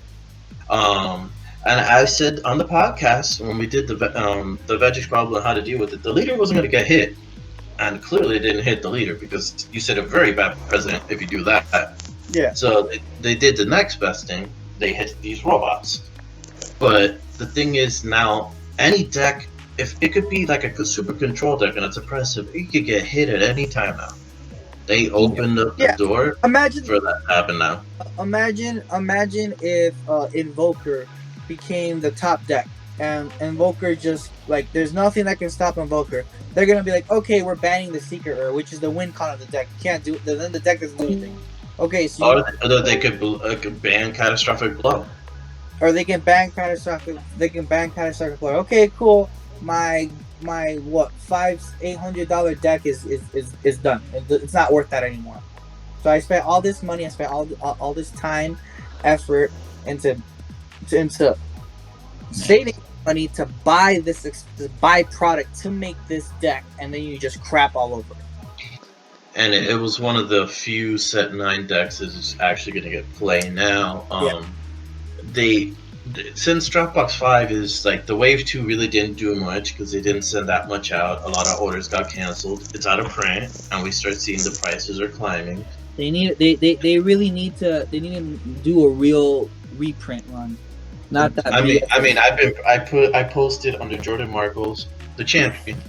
And I said on the podcast when we did the Veggie problem and how to deal with it, the leader wasn't going to get hit, and clearly it didn't hit the leader because you set a very bad precedent if you do that. Yeah. So they did the next best thing. They hit these robots. But the thing is now, any deck, if it could be like a super control deck and it's oppressive, it could get hit at any time now. They opened up the door Imagine for that to happen now. Imagine if Invoker became the top deck, and Invoker just like there's nothing that can stop Invoker. They're gonna be like, okay, we're banning the Secret Rare, which is the win con of the deck. You can't do it. Then the deck doesn't do anything. Okay, so Or they could ban Catastrophic Blow. or they can ban catastrophic. They can ban catastrophic player. Okay, cool. My what $800 deck is done. It's not worth that anymore. So I spent all this money. I spent all this time, effort into saving money to buy product to make this deck, and then you just crap all over it. And it was one of the few set 9 decks that is actually going to get play now. Since Dropbox 5 is like the Wave 2 really didn't do much because they didn't send that much out. A lot of orders got canceled. It's out of print, and we start seeing the prices are climbing. They really need to do a real reprint run. Not that. I posted under Jordan Marcos, the champion.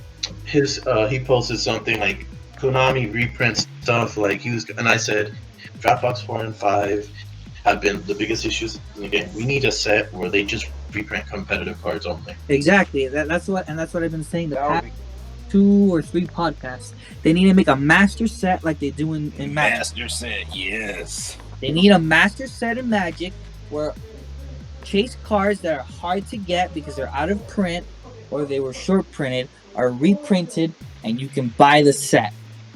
He posted something like Konami reprint stuff and I said Dropbox 4 and 5 have been the biggest issues in the game. We need a set where they just reprint competitive cards only. Exactly. That's what I've been saying the past 2 or 3 podcasts. They need to make a master set like they do in Magic. Master set, yes. They need a master set in Magic where chase cards that are hard to get because they're out of print or they were short printed are reprinted and you can buy the set.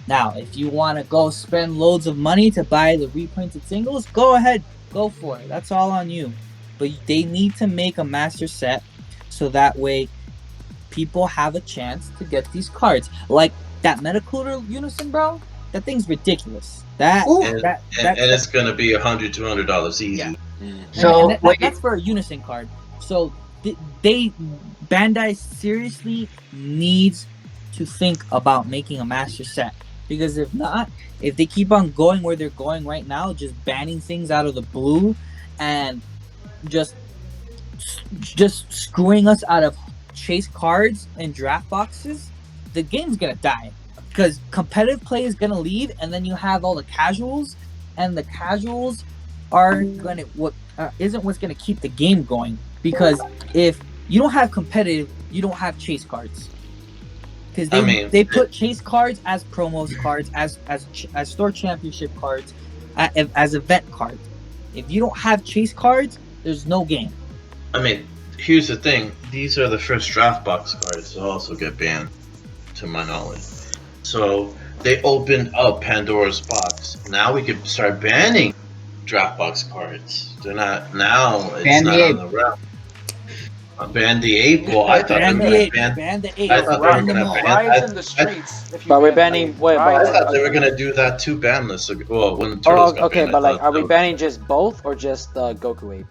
Now, if you want to go spend loads of money to buy the reprinted singles, go ahead. Go for it. That's all on you. But they need to make a master set so that way people have a chance to get these cards. Like that Metacooler Unison, bro. that thing's ridiculous. That Ooh. that And it's gonna be $100-$200 easy. Yeah. Mm. So wait, that's for a unison card. So Bandai seriously needs to think about making a master set, because if not, if they keep on going where they're going right now, just banning things out of the blue and just screwing us out of chase cards and draft boxes, the game's gonna die. Because competitive play is gonna leave, and then you have all the casuals, and the casuals are gonna isn't what's gonna keep the game going. Because if you don't have competitive, you don't have chase cards. Because they put chase cards as promos cards, as store championship cards, as event cards. If you don't have chase cards, there's no game. I mean, here's the thing. These are the first draft box cards to also get banned, to my knowledge. So they opened up Pandora's box. Now we could start banning draft box cards. They're not now. It's Ban not the on the route. Ban the 8. Well, I thought they were going to ban the 8. I thought they were going to ban. Riots in the streets. If you But we're ban banning. the Wait, I but, thought they were going to do that to Banlist. Well, when Turtles got okay, banned, but I like, thought are we that was- banning just both or just Goku Ape?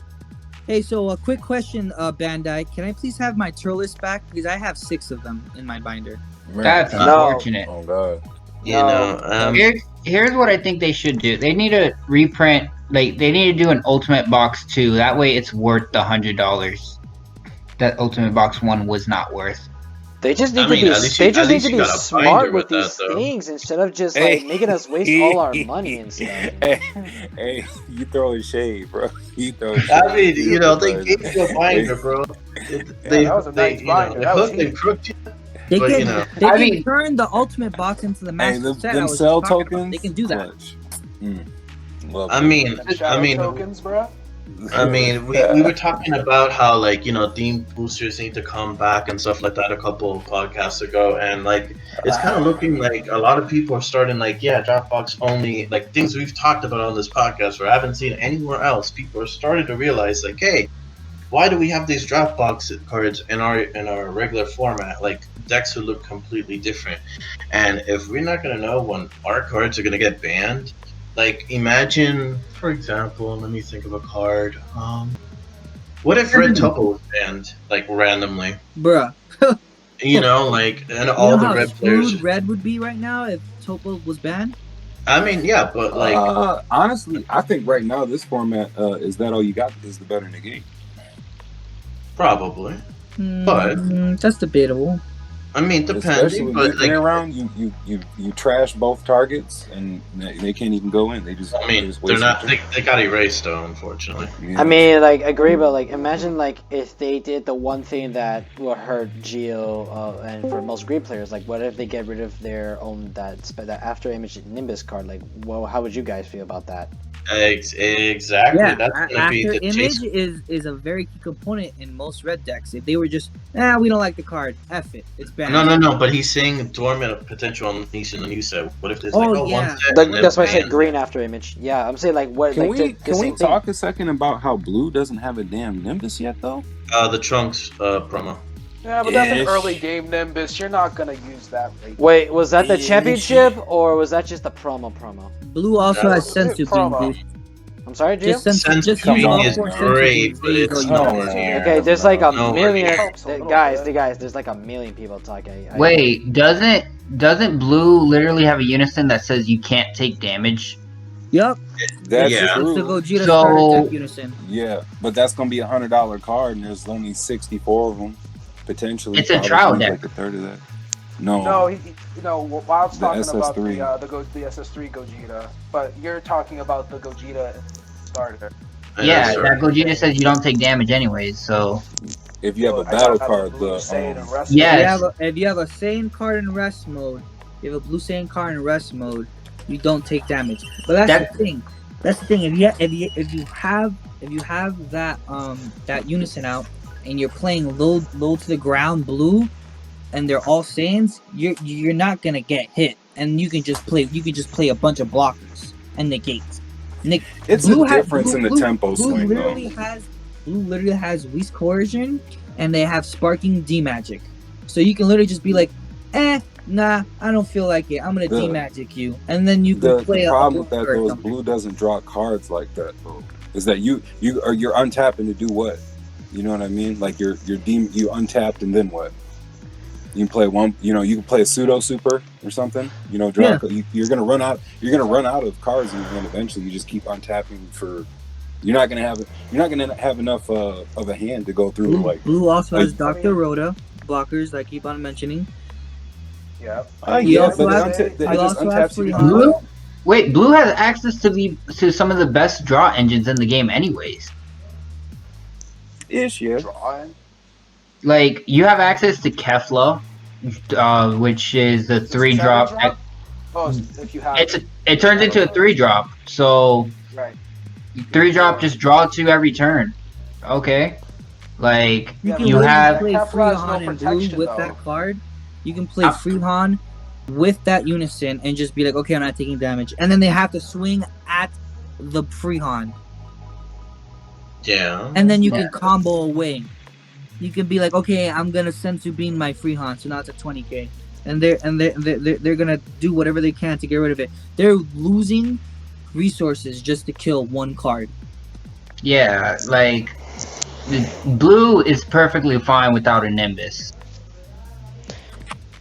Hey, so a quick question, Bandai. Can I please have my Turtle list back? Because I have 6 of them in my binder. that's No. unfortunate. Oh god. You know, Here's what I think they should do. They need to reprint, like they need to do an Ultimate Box 2. That way it's worth the $100 that Ultimate Box 1 was not worth. They just need I mean, to at be. least They you- just at need least to you be got a smart binder with with these that, though. things instead of just like making us waste all our money and stuff. Hey, you throwing shade, bro. You throwing shade. I mean, you know, they gave you a binder, bro. that was a nice binder. That was they heat. crooked you. They But, can, you know. they I can mean- turn the Ultimate Box into the Hey, master set. I them was cell just talking about. tokens. They can do that. Clutch. Love I it. mean, Them shadow tokens, bro. we were talking about how, like, you know, theme boosters need to come back and stuff like that a couple of podcasts ago, and like it's kind of looking like a lot of people are starting like, yeah, Dropbox only, like things we've talked about on this podcast or I haven't seen anywhere else. People are starting to realize like, hey, why do we have these Dropbox cards in our regular format? Like decks would look completely different, and if we're not gonna know when our cards are gonna get banned. Like, imagine, for example, let me think of a card. What if Red Topo was banned, like, randomly? Bruh. You know, like, and You all know the how red screwed players. Red would be right now if Topo was banned? I mean, yeah, but, like, honestly, I think right now this format is that all you got is the better negate. probably. But- That's debatable. I mean, Especially depending, when but, you play like, around, you trash both targets and they can't even go in. They just I mean, just they're waste not, your they got erased, though, unfortunately. turn. Yeah. I mean, like, agree, but like, imagine like if they did the one thing that will hurt Geo and for most Greed players. Like, what if they get rid of their own that after image Nimbus card? Like, well, how would you guys feel about that? Exactly. Yeah, That's gonna be after the image chase. is a very key component in most red decks. If they were just, we don't like the card, F it, it's banned. No. But he's saying dormant potential unleashed in the new set. What if there's like, Oh, one yeah. set? and That's why I then said banned? green after image. Yeah, I'm saying like what? Can like we the can we same thing. talk a second about how blue doesn't have a damn Nimbus yet though? The Trunks promo. Yeah, but that's an Ish. early game Nimbus. You're not gonna use that late. Wait, was that the Ish. championship or was that just the promo? Blue also No, has sensu beam promo. boost. I'm sorry, Gio? Just sensu, just Come use on, all is 4 sensu great, beams. but There you it's go. nowhere You near. Okay, there's like a No, million helps a little guys. bit. There's like a million people talking. Wait, doesn't blue literally have a unison that says you can't take damage? Yup, That's Yeah. it's the true. Gogeta So- starter attack unison. Yeah, but that's gonna be $100 card, and there's only 64 of them potentially. It's a Probably trial like deck. a third of that. No, No, while I was The talking about SS3. the SS3 Gogeta, but you're talking about the Gogeta starter. Yeah, sure. that Gogeta says you don't take damage anyways, so if you have a I battle got card, blue the Saiyan and rest Yes. If you have a Saiyan card in rest mode, you have a blue Saiyan card in rest mode, you don't take damage. But that's the thing. That's the thing. If you have that unison out and you're playing low to the ground blue, and they're all Saiyans, you're not gonna get hit, and you can just play a bunch of blockers and negates. it's a difference in the tempo swing though. Blue literally has Whis Coercion, and they have Sparking D Magic, so you can literally just be like, Nah, I don't feel like it. I'm gonna The demagic you, and then you can the play a problem with that blocker or though is something. blue doesn't draw cards like that though. Is that you're untapping to do what? You know what I mean? Like you untapped and then what? You can play one. You know, you can play a pseudo super or something. You know, Yeah. you're gonna run out. You're gonna run out of cards in your hand eventually. You just keep untapping for. You're not gonna have enough of a hand to go through like. Blue also has Like, Dr. Rhoda blockers that I keep on mentioning. Yeah. I mean, He yeah, I also but would it, has say it he just also has untaps you free to do Hans. Blue? what? Wait, blue has access to some of the best draw engines in the game, anyways. Ish, yeah. drawing. Like you have access to Kefla, which is the Is this a 7 3-drop. drop? Oh, if you have it. It turns into a 3-drop. So Right. 3-drop So, just draw 2 every turn. Okay, like You yeah, can but you literally have. that play Kefla has no Freehan and blue protection, with that though. card. You can play Freehan with that unison and just be like, okay, I'm not taking damage, and then they have to swing at the Freehan, Yeah. and then you Yeah. can combo away. You can be like, okay, I'm gonna Sensu Bean my Freehan, so now it's a 20k, and they're gonna do whatever they can to get rid of it. They're losing resources just to kill one card. Yeah, like blue is perfectly fine without a Nimbus.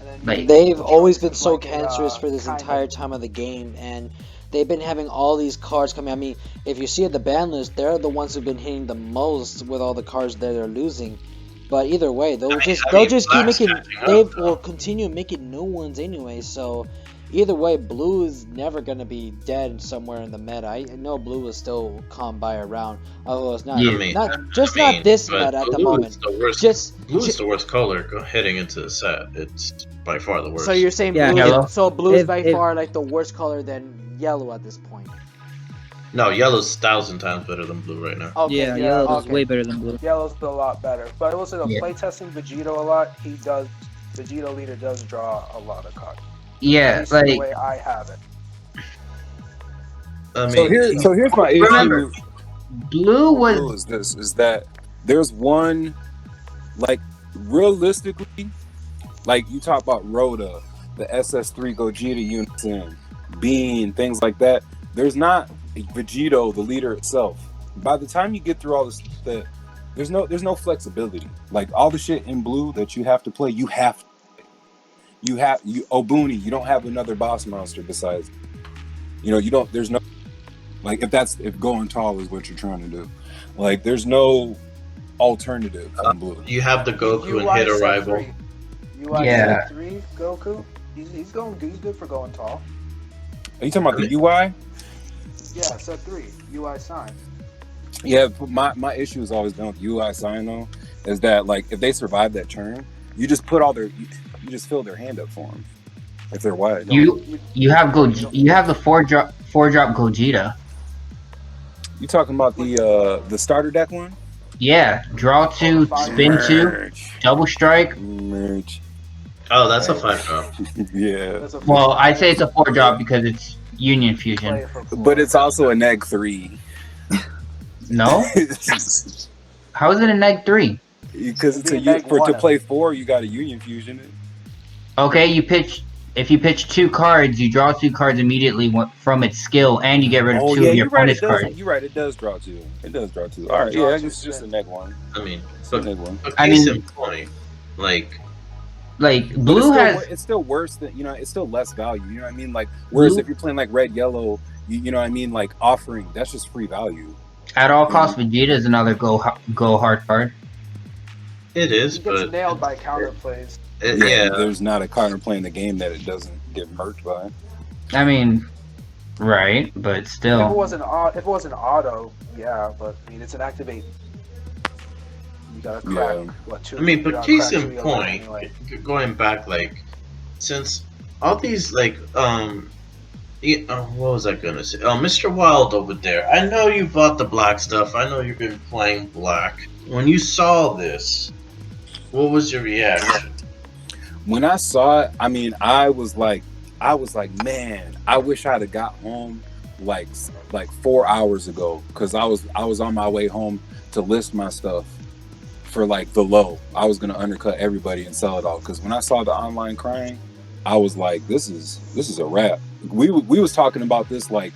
And then Like They've always been with so like a, cancerous for this kind entire of- time of the game, and they've been having all these cards coming. I mean, if you see at the ban list, they're the ones who've been hitting the most with all the cards that they're losing. But either way, they'll just keep Black's making. catching They up, will continue making new ones anyway. So either way, blue is never gonna be dead somewhere in the meta. I know blue will still come by around, although it's not Yeah. not this but meta at the blue moment. is the worst. Blue is the worst color heading into the set. It's by far the worst. So you're saying Yeah, blue? Yellow. So blue is If- by if- far like the worst color than yellow at this point. No, yellow's 1,000 times better than blue right now. Okay, yeah, yellow is okay. way better than blue. Yellow's a lot better. But I will say, Yeah. playtesting Vegito a lot, Vegito leader does draw a lot of cards. At Yeah, least the like way I have it. I So mean, here's my issue. Remember, blue with was blue is that there's one, like, realistically, like you talk about Rhoda, the SS3 Gogeta unison, Bean, things like that. There's not Vegito, the leader itself. By the time you get through all this, there's no flexibility. Like all the shit in blue that you have to play, you Obuni, you don't have another boss monster besides. You don't. There's no. Like if going tall is what you're trying to do, like there's no alternative in blue. you have the Goku and UI hit a set rival. 3. UI Yeah. set 3, Goku. He's good for going tall. Are you talking about the UI? Yeah, set 3. UI sign. Yeah, my issue has always been with UI sign though, is that like if they survive that turn, you just put you just fill their hand up for them if they're wide. you have you have the 4-drop Gogeta. You talking about the starter deck one? Yeah, draw 2, spin 2, Merch. double strike. Merch. Oh, that's a 5-drop. Yeah, That's a Well, I'd say it's a 4-drop because it's Union play Fusion. it for 4. but it's also a neg 3 No? How is it a neg 3? because It'd be a neg 1 to at play least. 4, you got a Union Fusion. Okay, if you pitch 2 cards, you draw 2 cards immediately from its skill, and you get rid of 2 of your you're right. opponent's cards. You're right. It does draw 2. It does draw 2. All right, Draw yeah, two it's just a spin. neg 1. I mean, It's a neg 1. but I case mean- in point, like, Like But blue has it's still worse than it's still less value. You know what I mean? Like whereas Blue- if you're playing like red yellow, you know what I mean? Like offering, that's just free value. at all costs. Vegeta is another go hard card. it is, He gets but nailed by counter plays. yeah, There's not a card playing the game that it doesn't get murked by. I mean, right, but If it still. wasn't auto, yeah, but I mean it's an activate. You gotta crack Yeah. what 2? I mean, you but gotta case crack in 2 point, anyway. going back, like, since all these, like, what was I gonna say? Oh, Mr. Wild over there. I know you bought the black stuff. I know you've been playing black. When you saw this, what was your reaction? When I saw it, I mean, I was like, man, I wish I'd have got home like 4 hours ago because I was on my way home to list my stuff for like the low. I was gonna undercut everybody and sell it all because when I saw the online crying, I was like, this is a wrap. We was talking about this like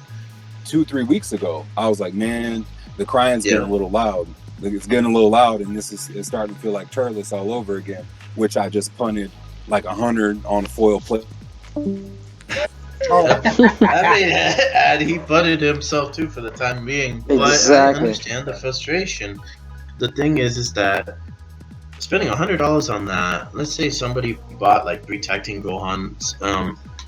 2-3 weeks ago. I was like, man, the crying's getting a little loud. It's getting a little loud, and it's starting to feel like Turles all over again, which I just punted like 100 on a foil play. I mean, and he punted himself too for the time being. But I understand the frustration. The thing is that spending $100 on that. Let's say somebody bought like 3 tag team Gohans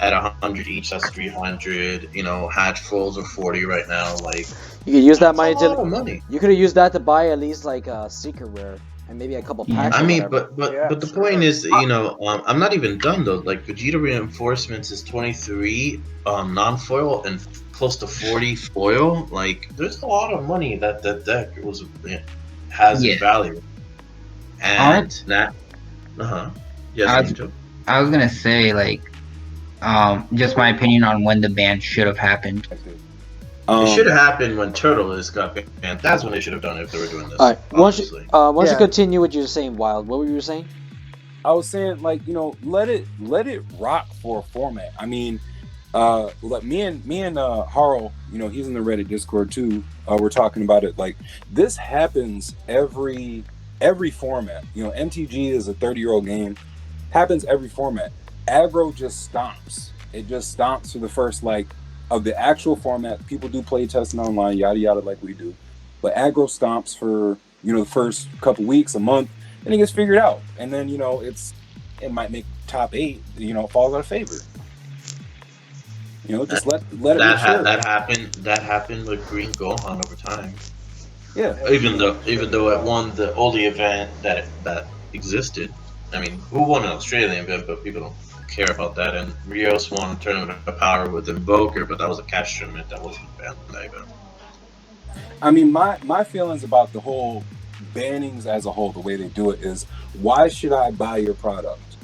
at 100 each. That's 300. You know, hatchfuls are 40 right now. Like you could use that money a lot of money. You could have used that to buy at least like a secret rare and maybe a couple packs. I or mean, whatever. but the point is, you know, I'm not even done though. Like Vegeta Reinforcements is 23 non-foil and close to 40 foil. Like, there's a lot of money that deck has in value. And that, yes, I was gonna say, like, just my opinion on when the ban should have happened. It should have happened when Turles got banned. That's when they should have done it if they were doing this. All right, once you continue what you were saying, Wild, what were you saying? I was saying, like, you know, let it rock for a format. I mean, like me and Harl, you know, he's in the Reddit Discord too. We're talking about it. Like, this happens every format. You know, MTG is a 30-year-old game. Happens every format. Aggro just stomps. It just stomps for the first, like, of the actual format. People do play testing online, yada yada, like we do. But aggro stomps for, you know, the first couple weeks, a month, and it gets figured out. And then, you know, it might make top 8. You know, it falls out of favor. You know, just let it mature. That happened with Green Gohan over time. Yeah. Even though it won the only event that existed. I mean, who won an Australian event? But people don't care about that. And Rios won a Tournament of Power with Invoker, but that was a cash tournament. That wasn't banned that event. I mean, my feelings about the whole bannings as a whole, the way they do it, is why should I buy your product?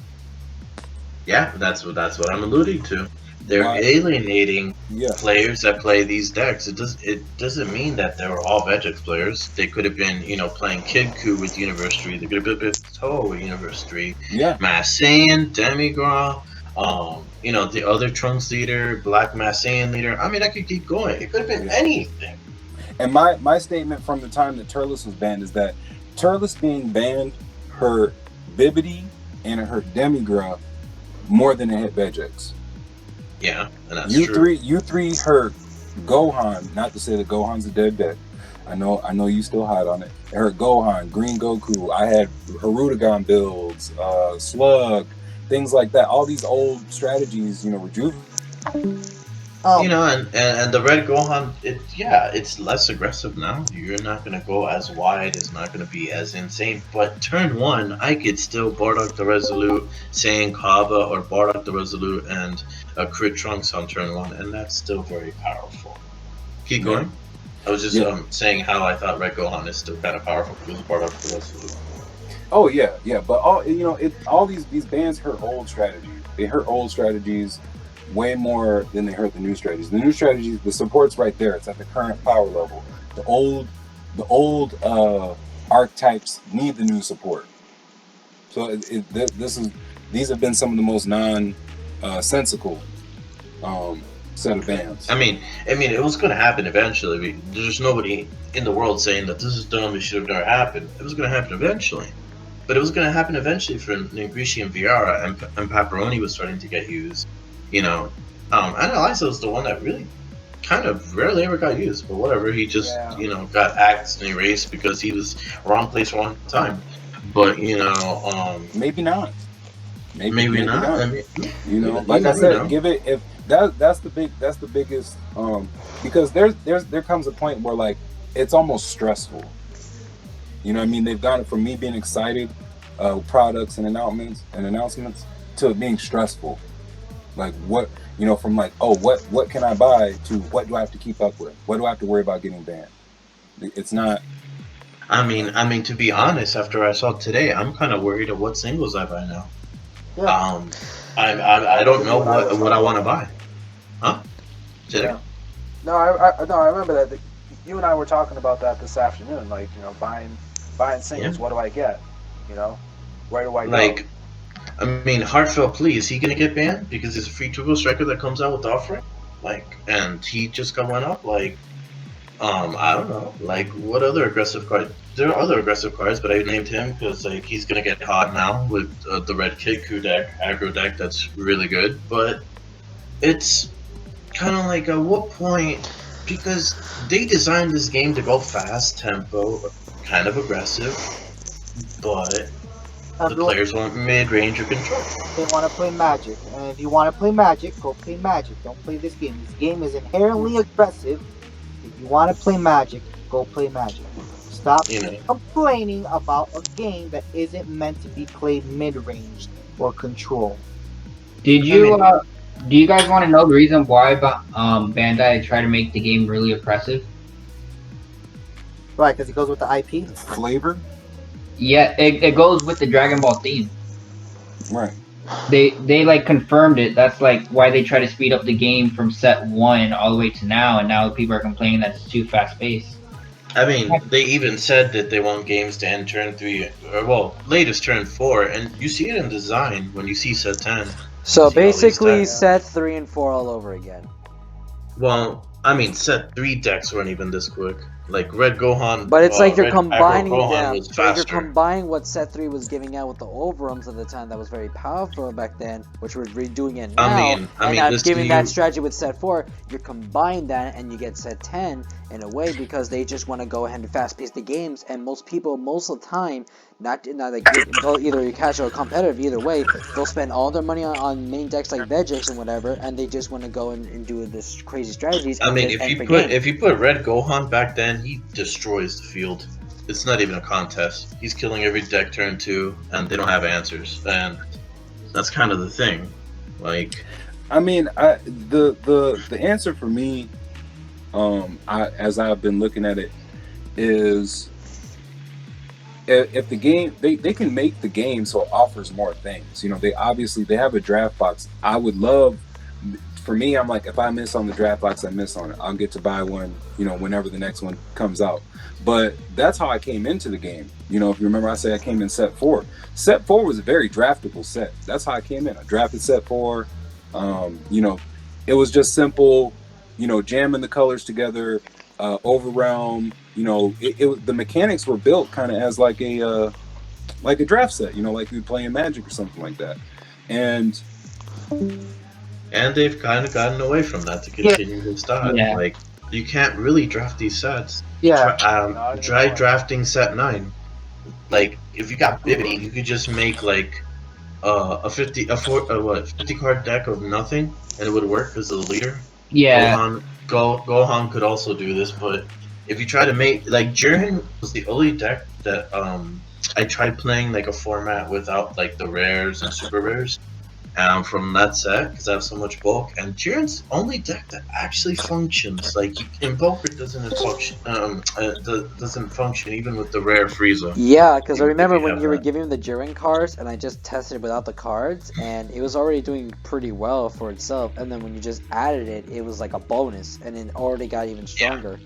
Yeah, that's what I'm alluding to. They're alienating players that play these decks. It doesn't mean that they were all Vegex players. They could have been, you know, playing Kid Ku with Universe 3. They could have been Toho with Universe 3. Yeah. Mass Saiyan, Demigra, you know, the other Trunks leader, Black Mass Saiyan leader. I mean, I could keep going. It could have been anything. And my statement from the time that Turles was banned is that Turles being banned hurt Bibbidi and it hurt Demigra more than it hit Vegex. Yeah, and that's true. You three hurt Gohan. Not to say that Gohan's a dead deck. I know you still hot on it. It hurt Gohan, Green Goku. I had Harudagon builds, Slug, things like that. All these old strategies, you know, rejuvenate. You know, and the red Gohan, it's less aggressive now. You're not going to go as wide. It's not going to be as insane. But turn 1, I could still Bardock the Resolute, Saiyan Kaba, or Bardock the Resolute, and crit Trunks on turn 1, and that's still very powerful. Keep going. I was just saying how I thought red Gohan is still kind of powerful because Bardock the Resolute. Oh yeah, but all these bans hurt old strategies. They hurt old strategies way more than they hurt the new strategies. The new strategies, the support's right there. It's at the current power level. The old archetypes need the new support. So these have been some of the most nonsensical set of bans. I mean, it was going to happen eventually. There's nobody in the world saying that this is dumb. It should have never happened. It was going to happen eventually. But it was going to happen eventually for Nigrishi and Viara, and Paparoni was starting to get used. You know, Analyza was the one that really kind of rarely ever got used, but whatever. He just, you know, got axed and erased because he was wrong place, wrong time. But, you know, maybe not. Maybe not. I mean, you know, like I said, give it if that's the biggest because there comes a point where like it's almost stressful. You know what I mean? They've gone from me being excited products and announcements to being stressful. Like what, you know, from like, oh, what can I buy to what do I have to keep up with? What do I have to worry about getting banned? It's not. I mean, to be honest, after I saw today, I'm kind of worried of what singles I buy now. Yeah. I don't know what I want to buy. Huh? Yeah. No, I remember that you and I were talking about that this afternoon. Like, you know, buying singles. Yeah. What do I get? You know, where do I go? I mean, heartfelt plea. Is he gonna get banned because it's a free triple striker that comes out with the offering? Like, and he just got one up. Like, I don't know. Like, what other aggressive card? There are other aggressive cards, but I named him because like he's gonna get hot now with the red Kiku deck, aggro deck. That's really good. But it's kind of like at what point? Because they designed this game to go fast, tempo, kind of aggressive, but the players want mid-range or control. They want to play Magic, and if you want to play Magic, go play Magic. Don't play this game. This game is inherently aggressive. If you want to play Magic, go play Magic. Stop complaining about a game that isn't meant to be played mid-range or control. Did you do you guys want to know the reason why Bandai tried to make the game really oppressive? Right, because it goes with the IP. Flavor. Yeah, it goes with the Dragon Ball theme. Right. They like confirmed it. That's like why they try to speed up the game from set 1 all the way to now, and now people are complaining that it's too fast paced. I mean, they even said that they want games to end turn 3, or well, latest turn 4, and you see it in design when you see set 10. So basically, set 3 and 4 all over again. Well, I mean, set 3 decks weren't even this quick. Like Red Gohan, but it's like you're combining them. So you're combining what set 3 was giving out with the overruns at the time that was very powerful back then, which we're redoing it now. I mean, giving that strategy with set 4, you're combining that and you get set 10 in a way because they just want to go ahead and fast pace the games, and most people, most of the time, not like either you're casual or competitive, either way, they'll spend all their money on main decks like Vegix and whatever, and they just want to go and do this crazy strategies. I mean, if you put Red Gohan back then, he destroys the field. It's not even a contest. He's killing every deck turn 2, and they don't have answers, and that's kind of the thing. Like, I mean, the answer for me, as I've been looking at it, is if the game they can make the game so it offers more things. You know, they have a draft box. I would love. For me, I'm like, if I miss on the draft box, I miss on it. I'll get to buy one, you know, whenever the next one comes out. But that's how I came into the game. You know, if you remember, I said I came in set 4. Set 4 was a very draftable set. That's how I came in. I drafted set 4. You know, it was just simple, you know, jamming the colors together, overrealm. You know, the mechanics were built kind of as like a draft set. You know, like you'd play in Magic or something like that. And they've kind of gotten away from that to continue their style. Yeah. Like, you can't really draft these sets. Yeah. Try drafting set 9. Like, if you got Bibbidi, you could just make like a 50 card deck of nothing, and it would work as the leader. Yeah. Gohan could also do this, but if you try to make like Jiren was the only deck that I tried playing like a format without like the rares and super rares. From that set, because I have so much bulk, and Jiren's only deck that actually functions. Like, Invoker doesn't function even with the rare Frieza. Yeah, because I remember when you were giving him the Jiren cards, and I just tested it without the cards, and it was already doing pretty well for itself. And then when you just added it, it was like a bonus, and it already got even stronger.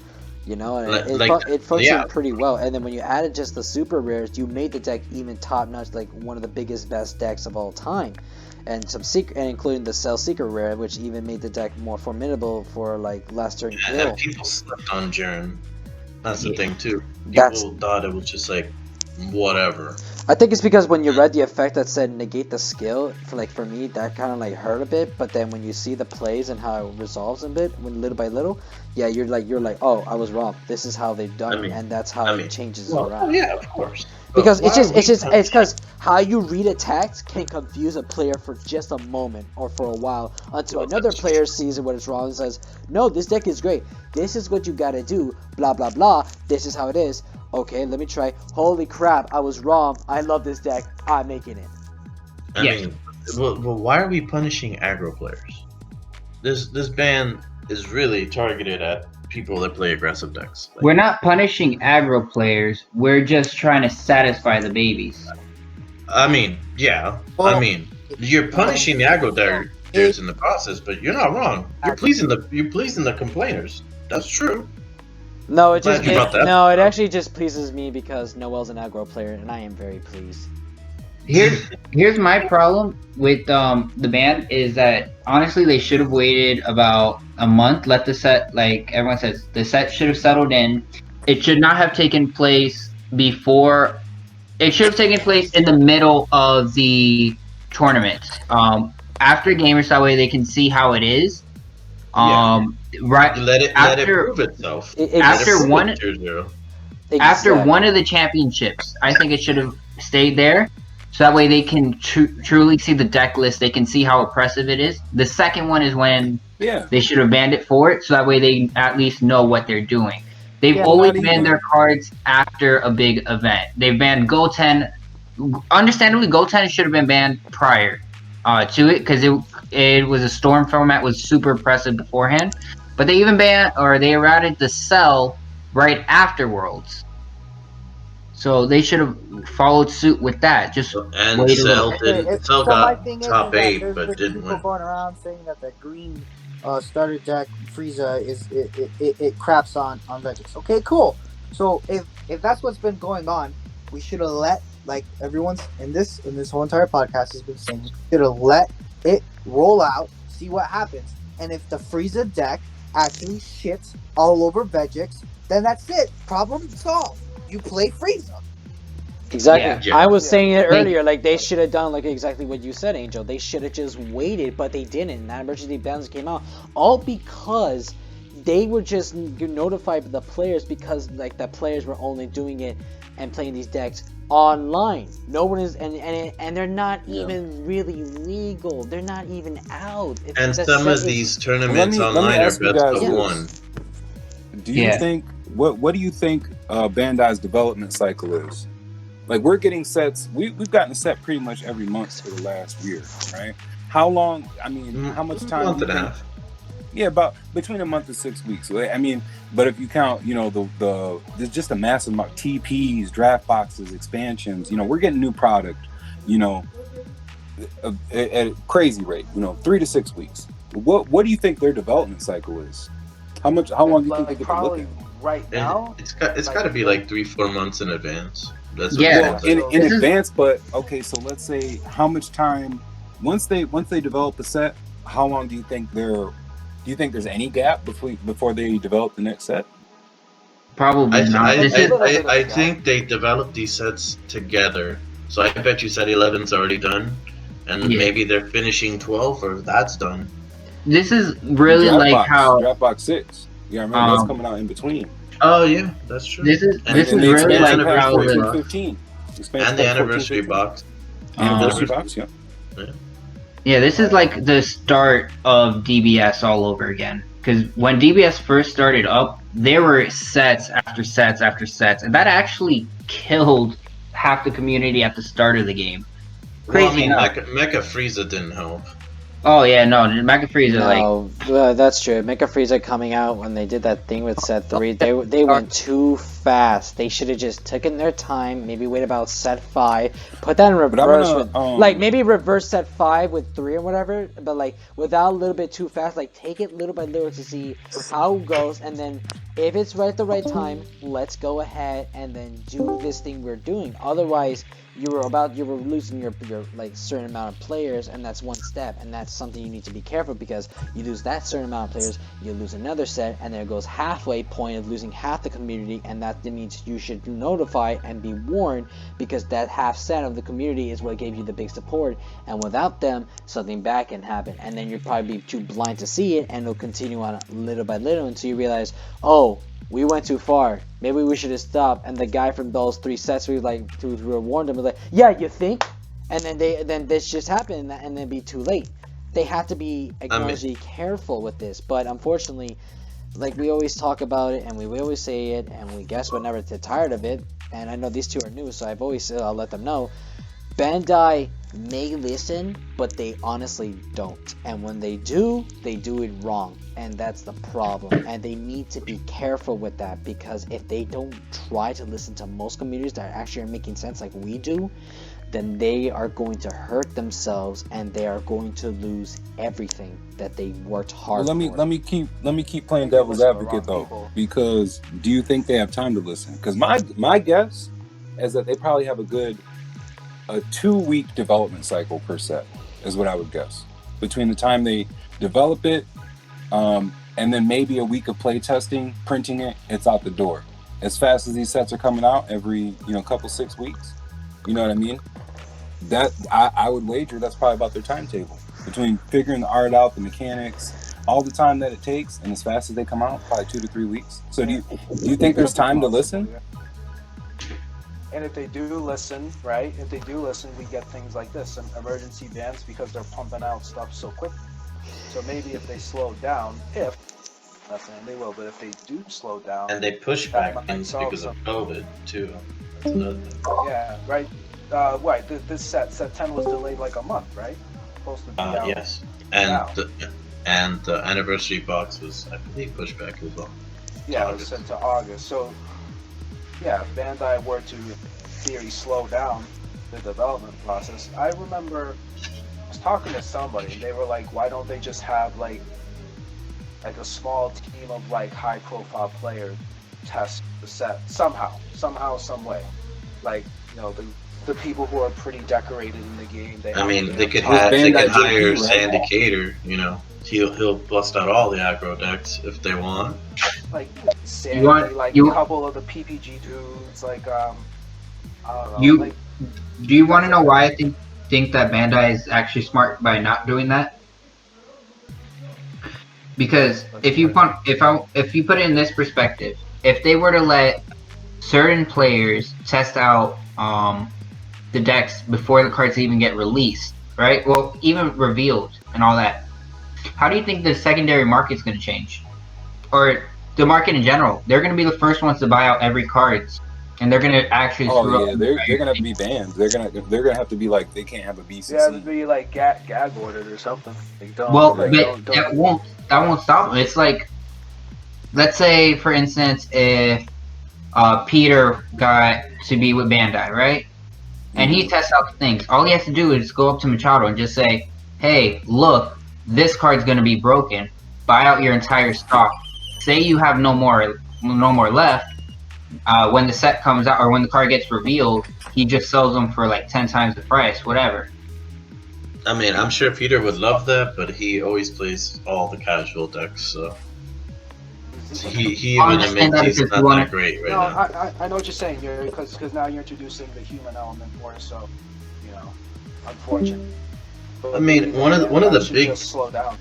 You know, and it functioned pretty well. And then when you added just the super rares, you made the deck even top notch, like one of the biggest, best decks of all time. And some secret, and including the Cell Seeker rare, which even made the deck more formidable for like last turn kill. And people slept on Jiren. That's the thing too. People thought it was just like whatever. I think it's because when you read the effect that said negate the skill, for me that kind of like hurt a bit. But then when you see the plays and how it resolves a bit, when little by little, yeah, you're like, oh, I was wrong. This is how they've done it, and that's how it changes around. Oh yeah, of course. Because it's because how you read a text can confuse a player for just a moment or for a while until another player sees what is wrong and says, no, this deck is great. This is what you gotta do. Blah blah blah. This is how it is. Okay, let me try. Holy crap, I was wrong. I love this deck. I'm making it. I mean, well, why are we punishing aggro players? This ban is really targeted at people that play aggressive decks. Like, we're not punishing aggro players. We're just trying to satisfy the babies. I mean, yeah. Well, I mean, you're punishing the aggro players in the process, but you're not wrong. You're pleasing the complainers. That's true. No, it actually just pleases me because Noel's an aggro player, and I am very pleased. Here's my problem with the ban is that honestly they should have waited about a month, let the set, like everyone says, the set should have settled in. It should not have taken place before. It should have taken place in the middle of the tournament. After gamers, that way they can see how it is. Right Let it after prove itself. after Let it one prove it, tier 0. after one of the championships, I think it should have stayed there. So that way they can truly see the deck list. They can see how oppressive it is. The second one is when they should have banned it for it. So that way they at least know what they're doing. They've always banned their cards after a big event. They've banned Goten. Understandably, Goten should have been banned prior to it because it was a storm format, was super oppressive beforehand. But they even banned, or they errated the Cell right after Worlds. So they should have followed suit with that. Just and wait a Cell little. So my got thing is top that 8, there's but been didn't people win. going around saying that the green starter deck Frieza is it craps on Vegix. Okay, cool. So if that's what's been going on, we should have let, like everyone's in this whole entire podcast has been saying, we should have let it roll out, see what happens. And if the Frieza deck actually shits all over Vegix, then that's it. Problem solved. You play Frieza. Exactly. Yeah. I was saying it earlier, like they should have done like exactly what you said, Angel. They should have just waited, but they didn't. That emergency bans came out all because they were just notified the players because like the players were only doing it and playing these decks online. No one is, and they're not even really legal. They're not even out. And some of these tournaments online are best of one. Do you think what do you think Bandai's development cycle is? Like we're getting sets, we've gotten a set pretty much every month for the last year, right? How long? I mean, how much time? Month and a half. Yeah, about between a month and 6 weeks. I mean, but if you count, you know, there's just a massive amount TPs, draft boxes, expansions. You know, we're getting new product, you know, at a crazy rate. You know, 3 to 6 weeks. What do you think their development cycle is? How long do you think they get to look at? Right now, it's got to be like 3-4 months in advance. That's what in advance. But okay, so let's say how much time once they develop the set, how long do you think there's any gap before they develop the next set? Probably not. I think they develop these sets together. So I bet you set 11's already done, and maybe they're finishing 12 or that's done. This is really like how Draft Box 6. Yeah, I remember that's coming out in between. Oh yeah, that's true. This is really like how 14-15. And the anniversary box. Anniversary box, yeah. Yeah, this is like the start of DBS all over again. Because when DBS first started up, there were sets after sets after sets, and that actually killed half the community at the start of the game. Well, I mean, Mecha Frieza didn't help. Oh yeah, no, Mecha Frieza that's true. Mecha Frieza coming out when they did that thing with set 3, they went too fast. They should have just taken their time, maybe wait about set 5, put that in reverse like maybe reverse set 5 with 3 or whatever, but like without a little bit too fast, like take it little by little to see how it goes, and then if it's right at the right time, let's go ahead and then do this thing we're doing. Otherwise, you were losing your like certain amount of players, and that's one step, and that's something you need to be careful, because you lose that certain amount of players, you lose another set, and there goes halfway point of losing half the community, and that means you should notify and be warned, because that half set of the community is what gave you the big support, and without them, something bad can happen, and then you'd probably be too blind to see it, and it'll continue on little by little until you realize, oh, we went too far. Maybe we should have stopped. And the guy from those 3 sets, we warned him. Was like, yeah, you think? And then this just happened, and then be too late. They have to be extremely careful with this. But unfortunately, like we always talk about it, and we always say it, and we guess we're never tired of it. And I know these two are new, so I've always said I'll let them know. Bandai may listen, but they honestly don't. And when they do it wrong. And that's the problem. And they need to be careful with that, because if they don't try to listen to most communities that actually are making sense like we do, then they are going to hurt themselves, and they are going to lose everything that they worked hard for. Let me keep playing devil's advocate though, because do you think they have time to listen? Because my guess is that they probably have a good a 2-week development cycle per set is what I would guess. Between the time they develop it, and then maybe a week of play testing, printing it, it's out the door. As fast as these sets are coming out every, couple 6 weeks, you know what I mean? That I would wager that's probably about their timetable. Between figuring the art out, the mechanics, all the time that it takes, and as fast as they come out, probably 2 to 3 weeks. So do you think there's time to listen? And if they do listen, right? If they do listen, we get things like this, some emergency bans because they're pumping out stuff so quick. So maybe if they slow down, not saying they will, but if they do slow down, and they push back things because of COVID too. That's another thing. Yeah, right. Right. This set 10 was delayed like a month, right? Supposed to be out. Yes, and the anniversary box was, I believe, pushed back as well. Yeah, it was sent to August. So, yeah, if Bandai were to, in theory, slow down the development process, I remember I was talking to somebody, and they were like, "Why don't they just have like a small team of like high-profile players test the set somehow, some way, like the people who are pretty decorated in the game." They could hire Sandy Cater. He'll bust out all the aggro decks if they want. Like Sandy, a couple of the PPG dudes, I don't know. Do you want to know why I think that Bandai is actually smart by not doing that? Because if you put it in this perspective, if they were to let certain players test out the decks before the cards even get released, right? Well, even revealed and all that, how do you think the secondary market's going to change? Or the market in general? They're going to be the first ones to buy out every cards, and they're going to actually. They're going to have to be banned. They're going to have to be like, they can't have a BCC. Yeah, it'd be like gag ordered or something. That won't stop them. It's like, let's say for instance, if Peter got to be with Bandai, right? And he tests out the things. All he has to do is go up to Machado and just say, "Hey, look, this card's going to be broken. Buy out your entire stock. Say you have no more left. When the set comes out or when the card gets revealed, he just sells them for like 10 times the price, whatever." I'm sure Peter would love that, but he always plays all the casual decks, so he even admits he's not that great right now. I know what you're saying, Gary, because now you're introducing the human element more, so unfortunate. But one of the big slow down.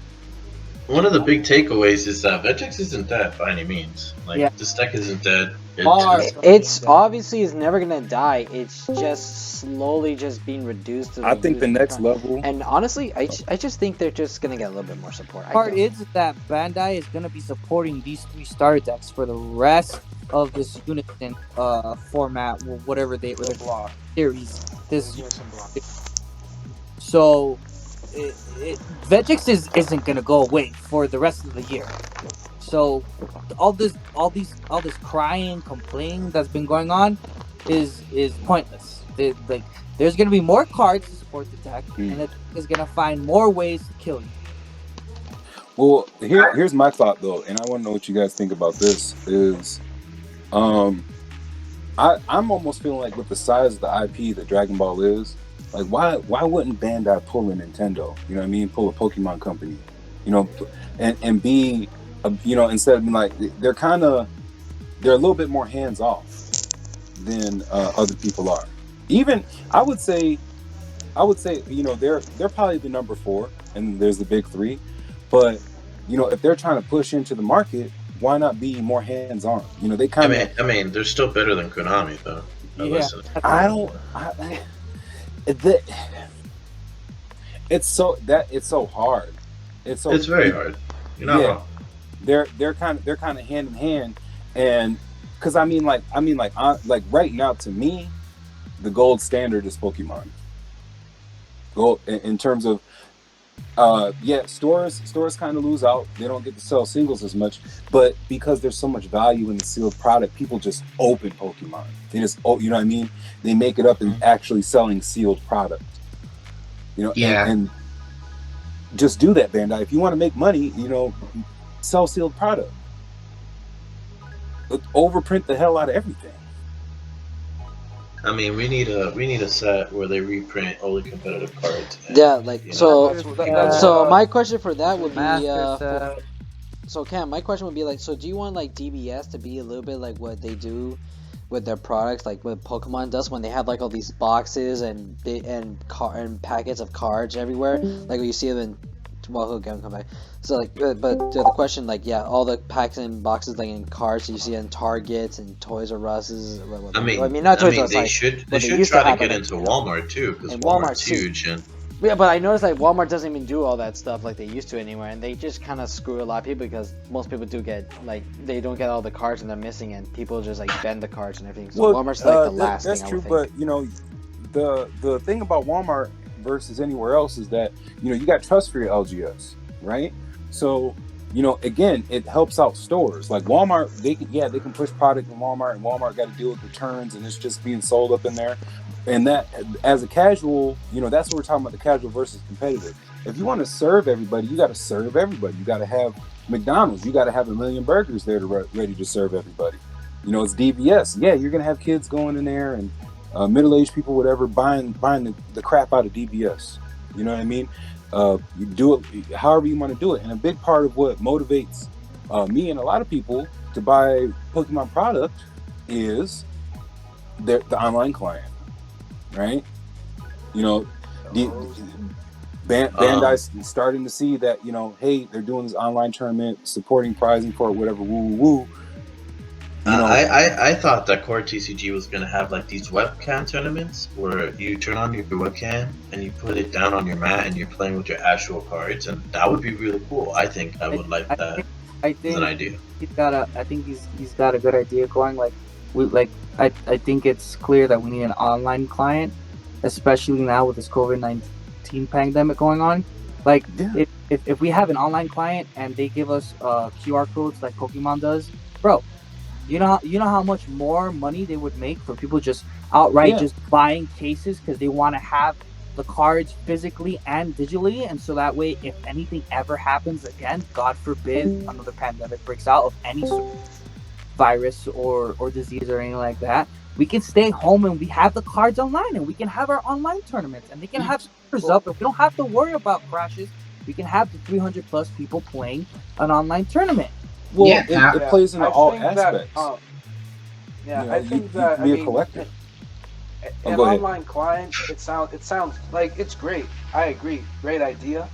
One of the big takeaways is that Vegix isn't dead by any means. This deck isn't dead. It's obviously is never gonna die. It's just slowly just being reduced. I think the next level. And honestly, I just think they're just gonna get a little bit more support. Part is that Bandai is gonna be supporting these 3 starter decks for the rest of this Unison format, whatever they block series. So. Vegix isn't gonna go away for the rest of the year. So all this crying, complaining that's been going on is pointless. There's gonna be more cards to support the deck, and it is gonna find more ways to kill you. Well, here's my thought though, and I want to know what you guys think about this. Is I'm almost feeling like with the size of the IP that Dragon Ball is. Like, why wouldn't Bandai pull a Nintendo? You know what I mean? Pull a Pokemon company, and be, instead of being like, they're a little bit more hands off than other people are. Even I would say, they're probably the number 4, and there's the big 3. But if they're trying to push into the market, why not be more hands on? They kind of. They're still better than Konami though. Yeah, it's so hard. It's very hard. You're not wrong. They're kind of hand in hand, and because right now to me, the gold standard is Pokemon. Gold in terms of stores kind of lose out. They don't get to sell singles as much, but because there's so much value in the sealed product, people just open Pokemon. They just, you know what I mean? They make it up and actually selling sealed product. And just do that, Bandai. If you want to make money, sell sealed product. Overprint the hell out of everything. I mean, we need a set where they reprint only competitive cards. And, Yeah, like you know, so. That's So what my question for that would be Master for set. so Cam, my question would be like, so do you want like DBS to be a little bit like what they do with their products, like what Pokemon does when they have like all these boxes and and packets of cards everywhere, like when you see them in. Well, he'll come back. So like, but the question, like, yeah, all the packs and boxes like in cards you see in Targets and Toys R Us's. I mean, not Toys R Us, they like, should but they used used to try to have get like into Walmart too, because and Walmart Walmart's too. huge and. Yeah, but I noticed like Walmart doesn't even do all that stuff like they used to anymore, and they just kind of screw a lot of people because most people do get like they don't get all the cards and they're missing, and people just like bend the cards and everything. So Walmart's like the last that's thing true, I would but think. you know, the thing about Walmart versus anywhere else is that you got trust for your LGS, right? So again, it helps out stores like Walmart. They can push product in Walmart, and Walmart got to deal with returns, and it's just being sold up in there. And that, as a casual, that's what we're talking about, the casual versus competitive. If you want to serve everybody, you got to serve everybody. You got to have McDonald's. You got to have a million burgers there ready to serve everybody. It's DBS. Yeah, you're gonna have kids going in there and middle-aged people, whatever, buying the crap out of DBS. You know what I mean? You do it however you want to do it. And a big part of what motivates me and a lot of people to buy Pokemon product is the online client, right? Bandai's starting to see that, hey, they're doing this online tournament, supporting prizing for it, whatever, woo. I thought that CoreTCG was gonna have like these webcam tournaments where you turn on your webcam and you put it down on your mat and you're playing with your actual cards, and that would be really cool. I think I would like that I as an think idea. he's got a good idea going. I think it's clear that we need an online client, especially now with this COVID-19 pandemic going on. Like, Yeah. if we have an online client and they give us QR codes like Pokemon does, bro, you know how much more money they would make for people just outright just buying cases because they want to have the cards physically and digitally, and so that way, if anything ever happens again, God forbid, another pandemic breaks out of any sort of virus or disease or anything like that, we can stay home and we have the cards online and we can have our online tournaments and they can have servers up and we don't have to worry about crashes. We can have the 300 plus people playing an online tournament. Well, Yeah, it plays into all think that, aspects. I think you that can be a collector. an go ahead. online client, it sounds like it's great. I agree, great idea,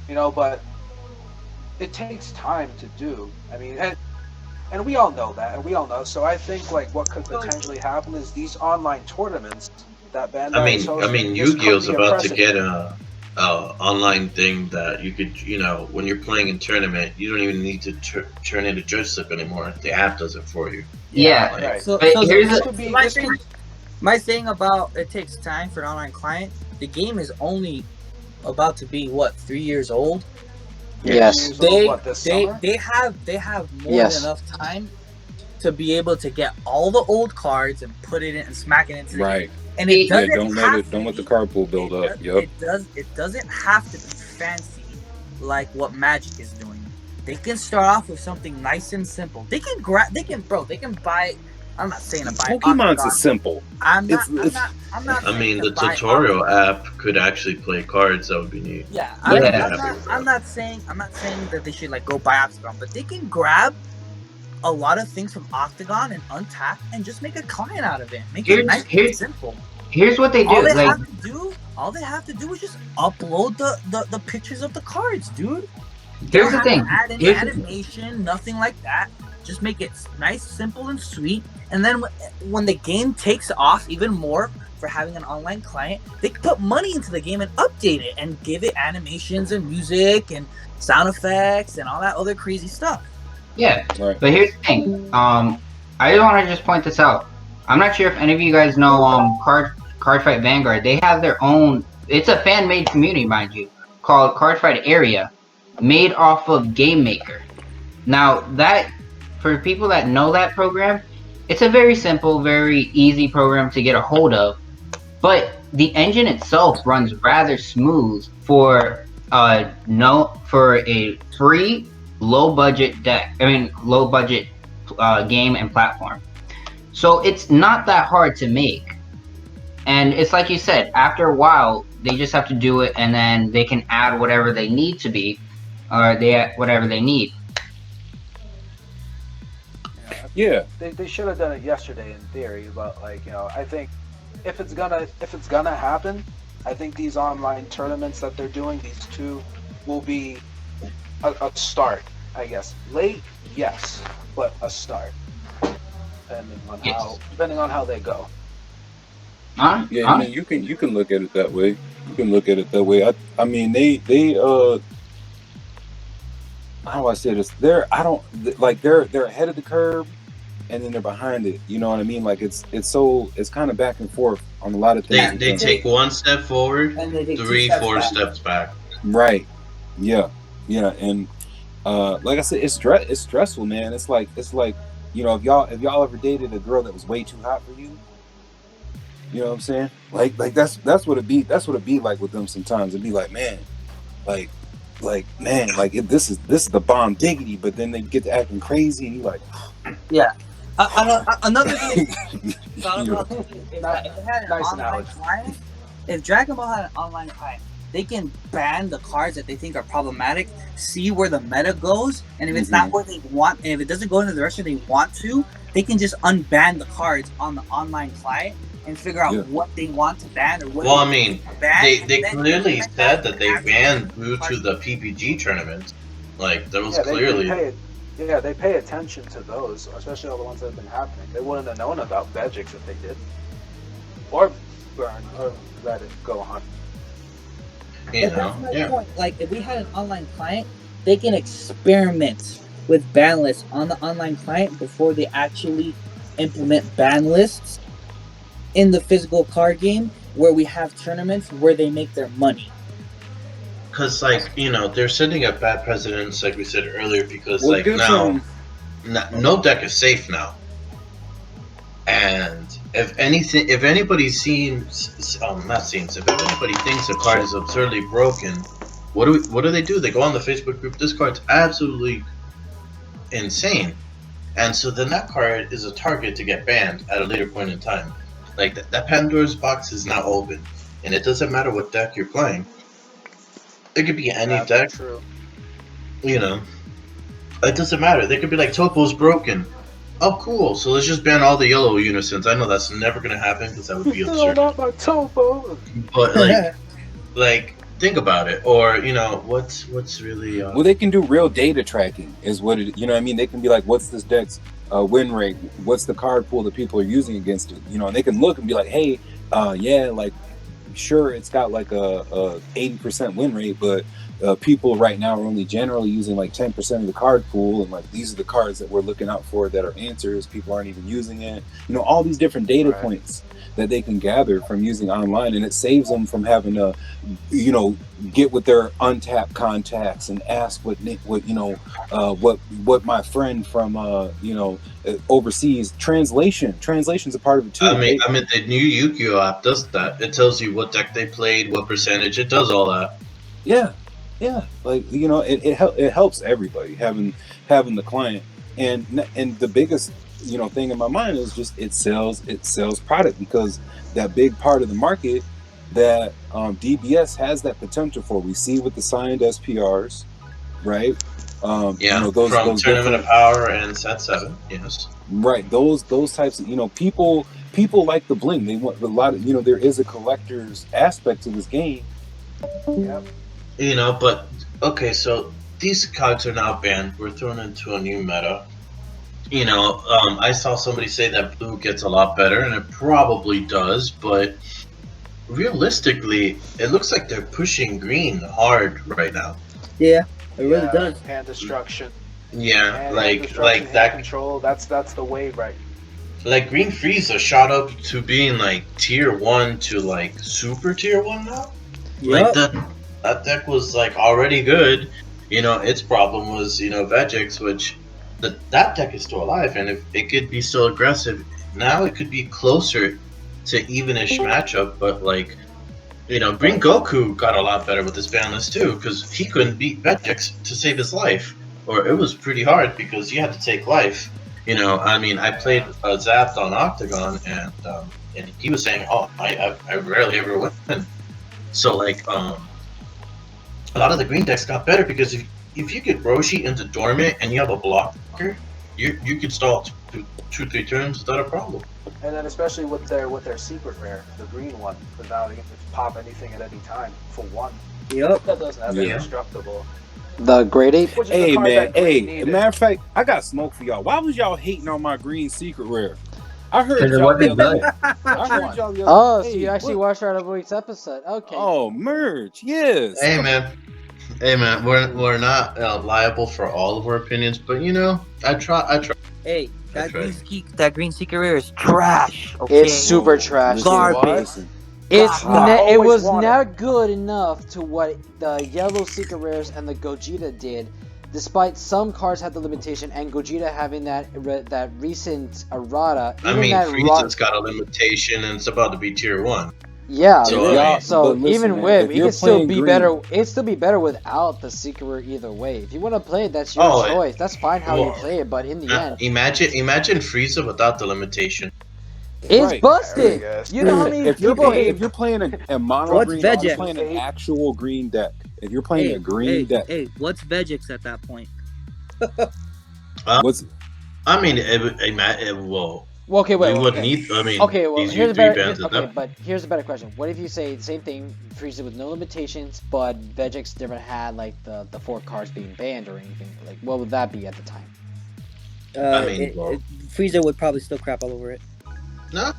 but it takes time to do. I mean, and we all know that, and we all know. So I think like what could potentially happen is these online tournaments that Bandai is I hosting. mean, This could Yu-Gi-Oh's be a about to precedent. get a online thing that you could, when you're playing in tournament, you don't even need to turn in a joystick anymore. The app does it for you. Yeah. Like, Right. So, But so, here's the, This a, so, could so be. my This thing, could. my thing about it takes time for an online client. The game is only about to be what 3 years old. Yes. Years old, what, this summer? They have more Yes. than enough time to be able to get all the old cards and put it in and smack it into the game. Right. And it Yeah, doesn't have to don't let the be. card pool build up. Yep. It doesn't have to be fancy like what Magic is doing. They can start off with something nice and simple. They can buy. I'm not saying to buy Pokemon's Octagon. is simple. I'm not I saying mean, to the buy tutorial Octagon. app could actually play cards. That would be neat. Yeah, I'd be Yeah. happy with I'm that. not saying that they should like go buy Octagon, but they can grab a lot of things from Octagon and Untap and just make a client out of it. Make it nice and simple. Here's what they do. All they Like, have to do is just upload the pictures of the cards, dude. They here's don't the have thing. to add any animation, nothing like that. Just make it nice, simple, and sweet. And then when the game takes off even more for having an online client, they can put money into the game and update it and give it animations and music and sound effects and all that other crazy stuff. Yeah, Right. but here's the thing. I want to just point this out. I'm not sure if any of you guys know Cardfight Vanguard. They have their own. It's a fan-made community, mind you, called Cardfight Area, made off of Game Maker. Now that, for people that know that program, it's a very simple, very easy program to get a hold of. But the engine itself runs rather smooth for a free low budget game and platform. So it's not that hard to make. And it's like you said, after a while, they just have to do it, and then they can add whatever they need to be, or they add whatever they need. Yeah. They should have done it yesterday in theory, but like I think if it's gonna happen, I think these online tournaments that they're doing, these two, will be a start. I guess late, yes, but a start, depending on how they go. Yeah, I mean, you can look at it that way. You can look at it that way. I mean, they how do I say this? They're ahead of the curve, and then they're behind it. You know what I mean? Like it's kind of back and forth on a lot of things. They take one step forward, And they take 3, 2 steps 4 back. steps back. Right. Yeah. Yeah. And like I said, it's stressful, man. It's like if y'all ever dated a girl that was way too hot for you. You know what I'm saying? Like that's what it be. That's what it be like with them sometimes. It'd be like, man, like man, like this is the bomb diggity. But then they get to acting crazy, and you like, Yeah. Another thing. you know, If it had an Nice online analogy. client, if Dragon Ball had an online client, they can ban the cards that they think are problematic, see where the meta goes, and if it's not where they want, and if it doesn't go in the direction they want to, they can just unban the cards on the online client and figure out what they want to ban or what. Well, I mean, ban, they clearly said that they actually banned due to the PPG tournaments. Like there was Yeah, clearly. they pay attention to those, especially all the ones that have been happening. They wouldn't have known about Vegix if they did, or burn, or let it go on. You But know, that's my yeah. point. Like, if we had an online client, they can experiment with ban lists on the online client before they actually implement ban lists in the physical card game, where we have tournaments where they make their money. Because they're setting up bad precedents, like we said earlier. Because well, now, no deck is safe now. And if anybody if anybody thinks a card is absurdly broken, what do they do? They go on the Facebook group. This card's absolutely insane, and so then that card is a target to get banned at a later point in time. Like that Pandora's box is now open, and it doesn't matter what deck you're playing. It could be any deck. True. It doesn't matter. They could be like Topo's broken. Oh, cool. So let's just ban all the yellow unisons. I know that's never gonna happen because that would be No, absurd. not my Topo. But like think about it. Or what's really. Well, they can do real data tracking, is what it. You know what I mean? They can be like, what's this deck's win rate? What's the card pool that people are using against it? And they can look and be like, hey, like, sure, it's got like a 80% win rate, but people right now are only generally using like 10% of the card pool, and like these are the cards that we're looking out for that are answers. People aren't even using it. All these different data points that they can gather from using online, and it saves them from having to get with their untapped contacts and ask what my friend from overseas. Translation's a part of it too. I mean the new Yu-Gi-Oh app does that. It tells you what deck they played, what percentage. It does all that. Yeah, like it helps everybody having the client, and the biggest thing in my mind is just it sells product, because that big part of the market that DBS has that potential for. We see with the signed SPRs, right? Those from Tournament of Power and Set 7, yes. Right, those types of people like the bling. They want a lot of there is a collector's aspect to this game. Yep. But okay, so these cards are now banned. We're thrown into a new meta. I saw somebody say that blue gets a lot better, and it probably does, but realistically, it looks like they're pushing green hard right now. Yeah, it really does. Hand destruction. Yeah, hand like destruction, hand that control. That's the wave, right? Like Green Frieza shot up to being like tier 1 to like super tier 1 now. Yep. Like that deck was like already good. Its problem was Vegix, which that deck is still alive, and if it could be still aggressive now, it could be closer to evenish matchup. But like Green Goku got a lot better with this ban list too, because he couldn't beat Vegix to save his life, or it was pretty hard because you had to take life. I played Zapped on Octagon, and and he was saying, "Oh, I rarely ever win." So like a lot of the green decks got better because if you get Roshi into dormant and you have a blocker, you can stall two 3 turns without a problem. And then especially with their secret rare, the green one, because now they can just pop anything at any time for 1. Yep. That doesn't have Yeah. indestructible. The Great Ape. Which is a Hey card man, that Green hey, needed. matter of fact, I got smoke for y'all. Why was y'all hating on my green secret rare? I heard Because it y'all the wasn't other good. day. I heard one? y'all the Oh, other so day. you actually Look. watched our other week's episode? Okay. Oh, merge, yes. Hey man, we're not liable for all of our opinions, but you know, I try. Hey, That's right. that green secret rare is trash. Okay, It's super Whoa, trash, listen, dude. Garbage. Listen. It Always was want it. not good enough to what the yellow secret rares and the Gogeta did, despite some cards had the limitation and Gogeta having that recent errata. I Even mean, that Frieza's got a limitation, and it's about to be tier 1. yeah. So, If y'all- So but listen, even man, with if it you're can still playing be green- better. It'd still be better without the secret rare either way. If you want to play it, that's your Oh, choice. That's fine how you well, play it, but in the end, Imagine Frieza without the limitation. it's Right. busted. Yes. You know how Listen, many if you're people playing, hate. if you're playing a mono What's green, Vegeta? you're playing an actual green deck. If you're playing a green deck, Hey, what's Vegix at that point? what's I mean, well, Well, okay, wait. we wait, would okay. need. I mean, Okay, well, these here's a 3 better. bands. Okay, but here's a better question. What if you say the same thing, Frieza with no limitations, but Vegix never had like the 4 cards being banned or anything? Like, what would that be at the time? I mean, well- Frieza would probably still crap all over it. No,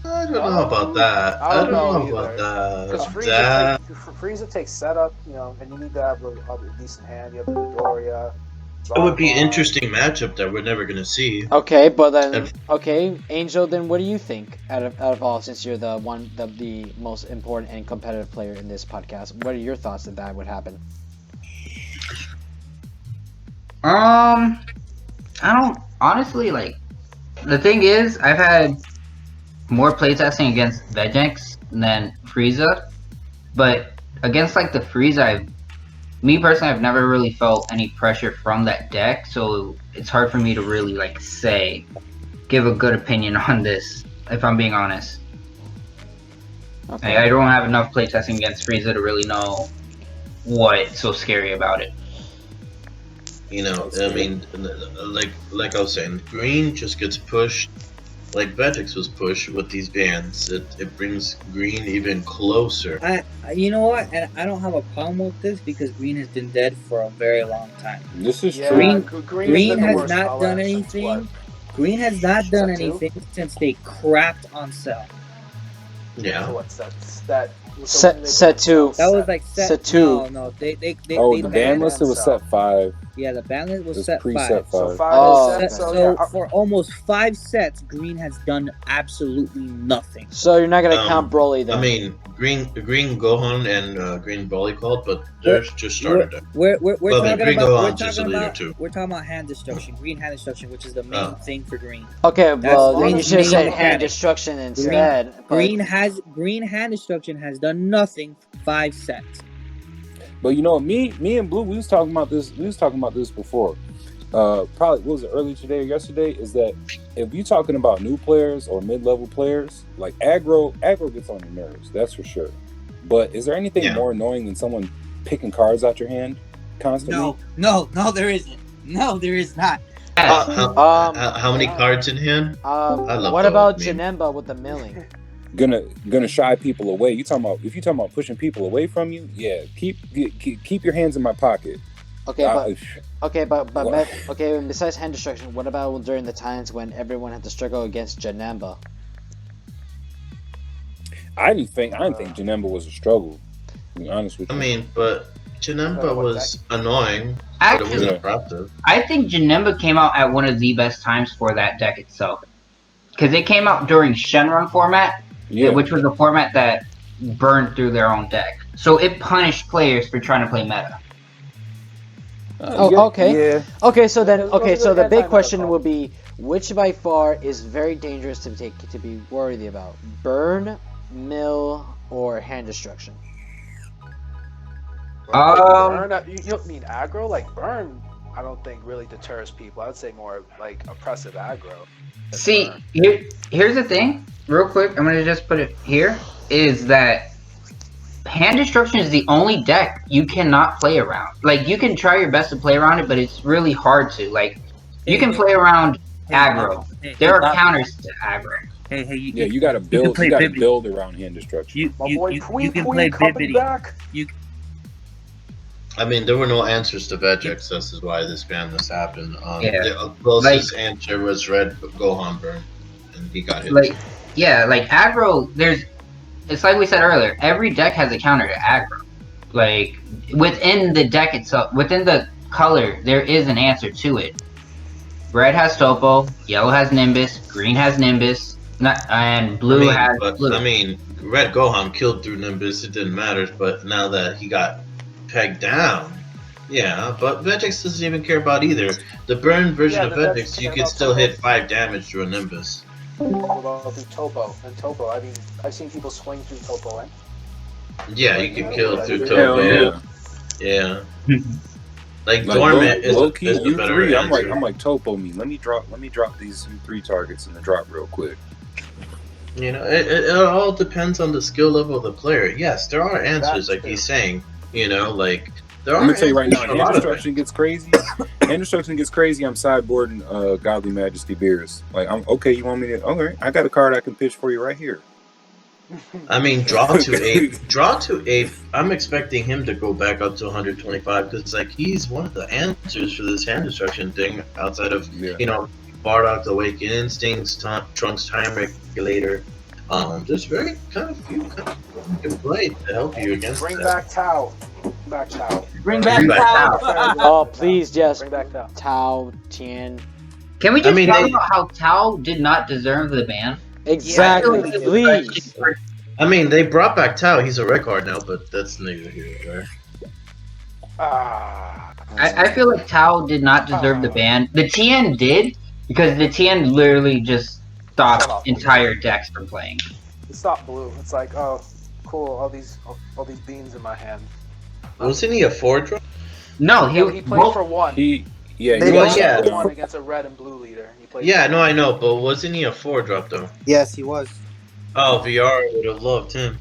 I don't know about that. I don't know about Because that. Frieza takes setup, you know, and you need to have a decent hand. You have the Midoriya. It would be an Zarbon. interesting matchup that we're never gonna see. Okay, but then And- okay, Angel. Then what do you think out of all? Since you're the most important and competitive player in this podcast, what are your thoughts that would happen? I don't honestly like. The thing is, I've had more playtesting against Vegix than Frieza, but against like the Frieza, me personally, I've never really felt any pressure from that deck, so it's hard for me to really like give a good opinion on this. If I'm being honest, Okay. I don't have enough playtesting against Frieza to really know what's so scary about it. You know, I mean, like I was saying, green just gets pushed. Like Vegix was pushed with these bans. It brings green even closer. You know what? And I don't have a problem with this because green has been dead for a very long time. this is Yeah, true. Green been the has worst not color done since anything. what? Green has not done Set two? anything since they crapped on Cell. Yeah. So what's that? Set 2. That was like set 2. No, they Oh, they the ban banned. list it was set 5. Yeah, the ban list was It's set preset 5. So 5. 5 Oh, is set. okay. So, So for almost 5 sets, Green has done absolutely nothing. So you're not gonna count Broly then? I mean, green Gohan and green Broly called, but they're just starter deck. We're Well, talking Green about Gohan's just a leader too. we're talking about hand destruction, green hand destruction, which is the main thing for green. Okay, well then you Green's should have main said mechanic. hand destruction instead. but- Green hand destruction has done nothing 5 sets. But you know, me and Blue, we was talking about this. We was talking about this before. Probably what was it, earlier today or yesterday? Is that if you're talking about new players or mid-level players, like aggro gets on your nerves. That's for sure. But is there anything more annoying than someone picking cards out your hand constantly? No, there isn't. No, there is not. How many cards in hand? I love what those about memes. Janemba with the milling? Gonna shy people away. If you're talking about pushing people away from you, yeah. Keep your hands in my pocket. Okay, and besides hand destruction, what about during the times when everyone had to struggle against Janemba? I didn't think Janemba was a struggle. To be honest with you. I mean, but Janemba was annoying, but it Actually, wasn't disruptive. I think Janemba came out at one of the best times for that deck itself. Because it came out during Shenron format, which was a format that burned through their own deck. So it punished players for trying to play meta. Okay. Yeah. Okay, so then, so the big anti-meta question call. will be, which by far is very dangerous to be worried about? Burn, mill, or hand destruction? Burn, you don't mean aggro? Like burn, I don't think really deters people. I would say more like oppressive aggro. See, here's the thing. real quick, I'm gonna just put it here, is that hand destruction is the only deck you cannot play around. Like, you can try your best to play around it, but it's really hard to. Like, you can play around aggro. There are counters to aggro. Hey, Yeah, you gotta build. You gotta build around hand destruction. My boy you can play coming Bibbidi. back. I mean, there were no answers to veg excess, is why this ban this happened. Yeah. The closest answer was red Gohan burn, and he got hit. Like, yeah, like aggro. It's like we said earlier. Every deck has a counter to aggro. Like, within the deck itself, within the color, there is an answer to it. Red has Topo, yellow has Nimbus, green has Nimbus, and blue has blue. I mean, red Gohan killed through Nimbus. It didn't matter. But now that he got pegged down, yeah. But Vegix doesn't even care about either. The burn version of Vegix, you can still hit 5 damage through a Nimbus. What about through Topo? And Topo, I mean, I've seen people swing through Topo, eh? Yeah, you can kill through Hell Topo. yeah. Yeah. Like Dormant is low key, the better U3. answer. I'm like Topo me. Let me drop these U3 targets in the drop real quick. You know, it all depends on the skill level of the player. Yes, there are answers, like he's saying. You know, like there are. I'm gonna tell you right now, answers for a hand lot of destruction gets crazy. Hand destruction gets crazy. I'm sideboarding Godly Majesty Beers. Like, I'm okay. You want me to? Okay, I got a card I can pitch for you right here. I mean, draw to 8. I'm expecting him to go back up to 125 because, like, he's one of the answers for this hand destruction thing. Outside of you know, Bardock, the Awakened Instincts, Trunks Time Regulator. There's very kind of few you can play to help you against Bring that. back Tao. Back Tao. Bring back Tao. Oh, please, just Bring back Tao. Tao, Tien. Can we just talk they- about how Tao did not deserve the ban? Exactly, Yeah, please. I mean, they brought back Tao. He's a red card now, but that's neither here nor there. I feel like Tao did not deserve the ban. The TN did, because the TN literally just stopped entire decks from playing. It stopped blue. It's like, oh, cool. All these beans in my hand. Wasn't he a 4-drop? No, He played for one. He They was, played yeah. for one against a red and blue leader. He played Yeah, no, I know, but wasn't he a 4-drop though? Yes, he was. Oh, VR would have loved him.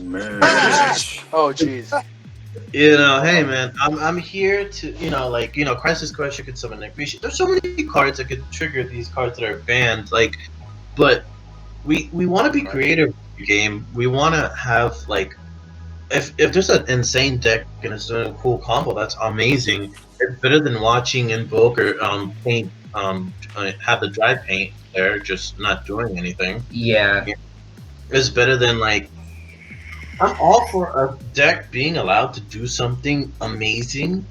man. Oh, jeez. You know, hey man, I'm here to, you know, like, you know, Crisis Crusher could summon Negration. There's so many cards that could trigger these cards that are banned, like, but we want to be creative in the game. We want to have, like, if there's an insane deck and it's doing a cool combo, that's amazing. It's better than watching Invoker paint have the dry paint there, just not doing anything. Yeah. It's better than, like, I'm all for a deck being allowed to do something amazing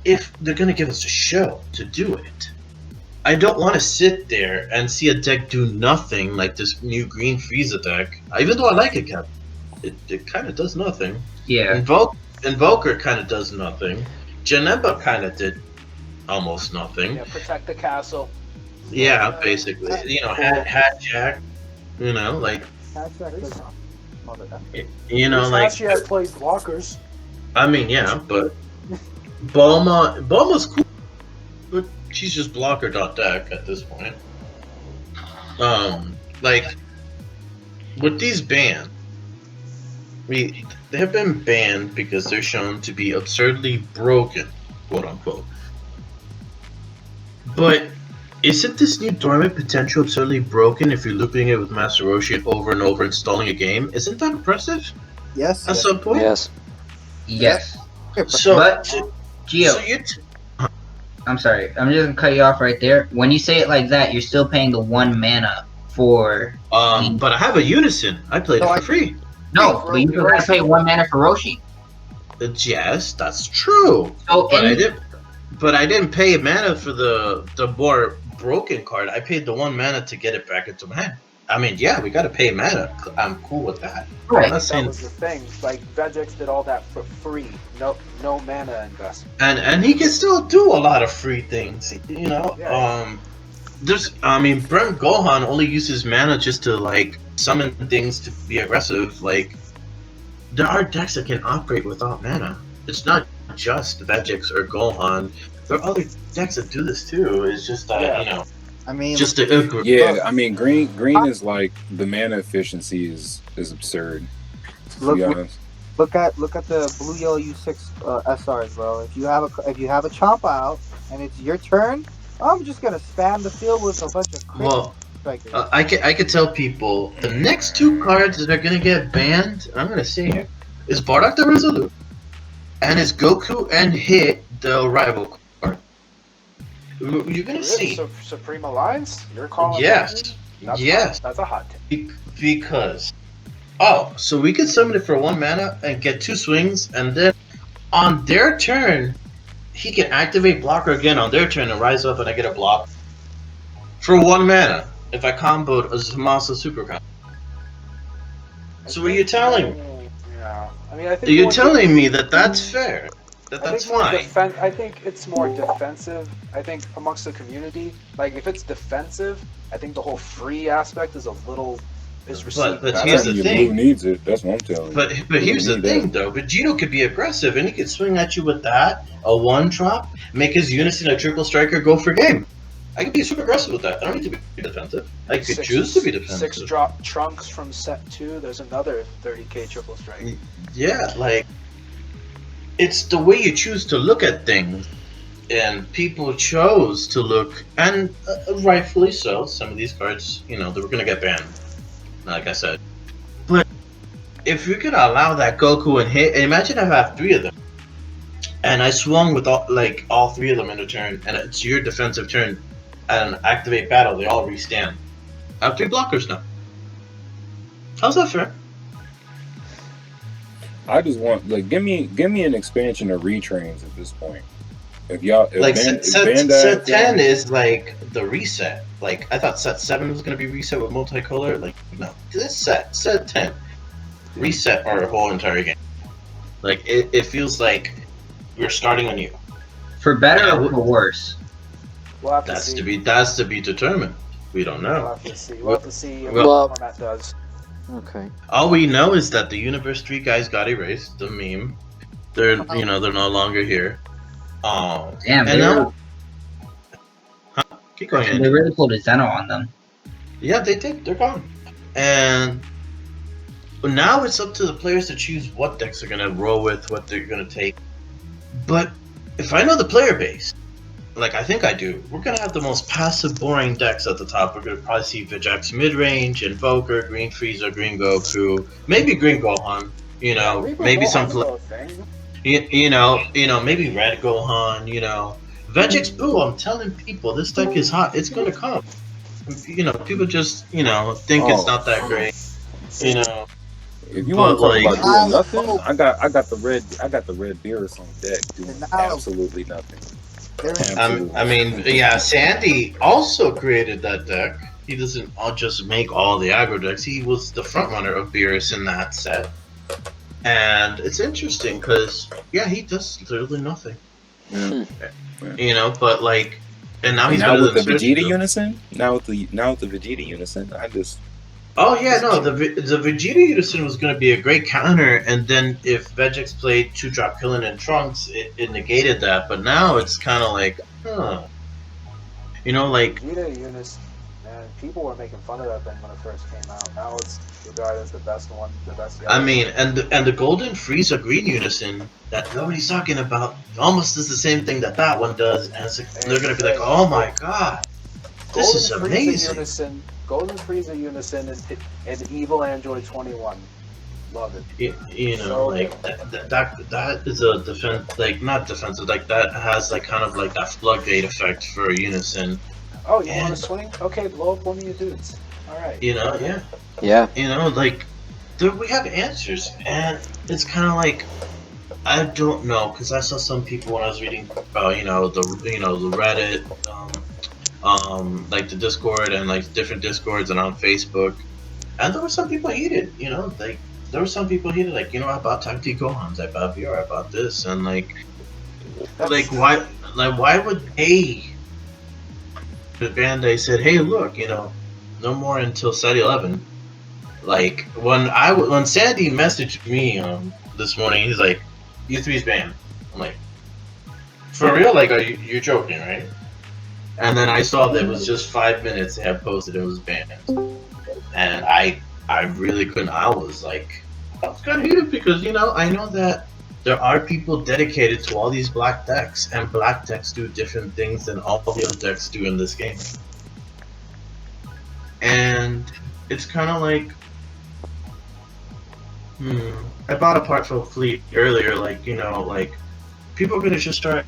if they're gonna give us a show to do it. I don't want to sit there and see a deck do nothing like this new green Frieza deck. Even though I like it, Cap, it kind of does nothing. Yeah. Invoker kind of does nothing. Janemba kind of did almost nothing. Yeah, protect the castle. Yeah, basically. You know, Hat Jack. You know, like. You know, like. She has placed blockers. I mean, yeah, but Bulma's cool, but she's just blocker.deck at this point. Like, with these bans, they have been banned because they're shown to be absurdly broken, quote unquote. But isn't this new Dormant potential absurdly broken if you're looping it with Master Roshi over and over installing a game? Isn't that impressive? Yes. At some point? Yes. Yes. So, But, Gio, so you I'm sorry. I'm just gonna cut you off right there. When you say it like that, you're still paying the 1 mana for. but I have a Unison. I played it for free. No, but you still gotta pay 1 mana for Roshi. Yes, that's true. So But I didn't pay mana for the more broken card. I paid the 1 mana to get it back into my hand. I mean, yeah, we gotta pay mana. I'm cool with that. Right. I'm not That saying, was the thing. Like, Vegix did all that for free. No mana investment. and he can still do a lot of free things. You know, Yeah. Brent Gohan only uses mana just to, like, summon things to be aggressive. Like, there are decks that can operate without mana. It's not just Vegix or Gohan. There are other decks that do this too. It's just that, you know. I mean, Just to upgrade. Yeah, I mean, green is like the mana efficiency is absurd. To be look, honest, look at the blue yellow U6 SRs, bro. If you have a chomp out and it's your turn, I'm just gonna spam the field with a bunch of crit Well, strikers. I could tell people the next two cards that are gonna get banned. I'm gonna say here is Bardock the Resolute, and is Goku and Hit the rival card. You're gonna see. Supreme Alliance? You're calling Yes. Yes. That's a hot take. Because so we could summon it for 1 mana and get 2 swings, and then on their turn, he can activate blocker again on their turn and rise up, and I get a block for 1 mana if I comboed a Zamasu Super Combo. So what are you telling me? Yeah, I mean, I think You're telling me that that's fair. That's fine. I think it's more defensive. I think amongst the community, like if it's defensive, I think the whole free aspect is received. But better. here's the your thing. blue needs it. That's what I'm telling you. But here's the thing, though. Vegito could be aggressive, and he could swing at you with that, a 1-drop, make his Unison a triple striker, go for game. I could be super aggressive with that. I don't need to be defensive. I could choose to be defensive. 6-drop Trunks from set 2. There's another 30k triple strike. Yeah, like it's the way you choose to look at things, and people chose to look, and rightfully so. Some of these cards, they were gonna get banned, like I said. But if you're gonna allow that Goku and Hit, imagine if I have 3 of them, and I swung with all 3 of them in a turn, and it's your defensive turn, and activate battle, they all restand. I have 3 blockers now. How's that fair? I just want give me an expansion of retrains at this point. If set 10 is like the reset. Like I thought set 7 was gonna be reset with multicolor. Like no, this set 10 reset our whole entire game. Like it feels like we're starting anew. For better or for worse? We'll have to That's see. that's to be determined. We don't know. We'll have to see. We'll have to see what Well- the format does. Okay. All we know is that the Universe 3 guys got erased. The meme. They're they're no longer here. Damn, and now keep going. they really pulled a Zeno on them. Yeah, they did. They're gone. And now it's up to the players to choose what decks they're gonna roll with, what they're gonna take. But if I know the player base, like I think I do, we're gonna have the most passive, boring decks at the top. We're gonna probably see Vijay's mid-range, Invoker, Green Frieza, Green Goku, maybe Green Gohan. Maybe some maybe Red Gohan. Vegix Boo. I'm telling people this deck is hot. It's gonna come. People just think it's not that great. If you want to talk like- about doing nothing, I got the red Beerus on deck doing absolutely nothing. Sandy also created that deck. He doesn't just make all the aggro decks. He was the front runner of Beerus in that set. And it's interesting because, he does literally nothing. Yeah. But like, and now he's now better with the than Vegeta Ceddrick. Unison. Now with the Vegeta Unison, the Vegeta Unison was going to be a great counter, and then if Vegix played 2-drop Krillin and Trunks, it negated that. But now it's kind of like, like Vegeta Unis, man, people were making fun of that thing when it first came out. Now it's regarded as the best one, the best guy. I mean, and the Golden Frieza Green Unison that nobody's talking about almost does the same thing that one does, and they're going to be like, oh my god, this is amazing. Golden Frieza Unison and Evil Android 21. Love it. That is a defense, not defensive, that has kind of that floodgate effect for Unison. Oh, you want to swing? Okay, blow up one of your dudes. All right. Yeah. We have answers, and it's kind of like, I don't know, because I saw some people when I was reading about, the Reddit, the Discord and different Discords and on Facebook, and there were some people heated, there were some people heated, I bought Tacti Gohans, I bought VR, I bought this, and why would the Bandai said, hey, look, no more until set 11. When Sandy messaged me this morning, he's like, U3's banned. I'm like, for real? You're joking, right? And then I saw that it was just 5 minutes they had posted it was banned. And I really couldn't. I was kind of heated because I know that there are people dedicated to all these black decks, and black decks do different things than all the other decks do in this game. And it's kind of like, I bought a partial fleet earlier. People are gonna just start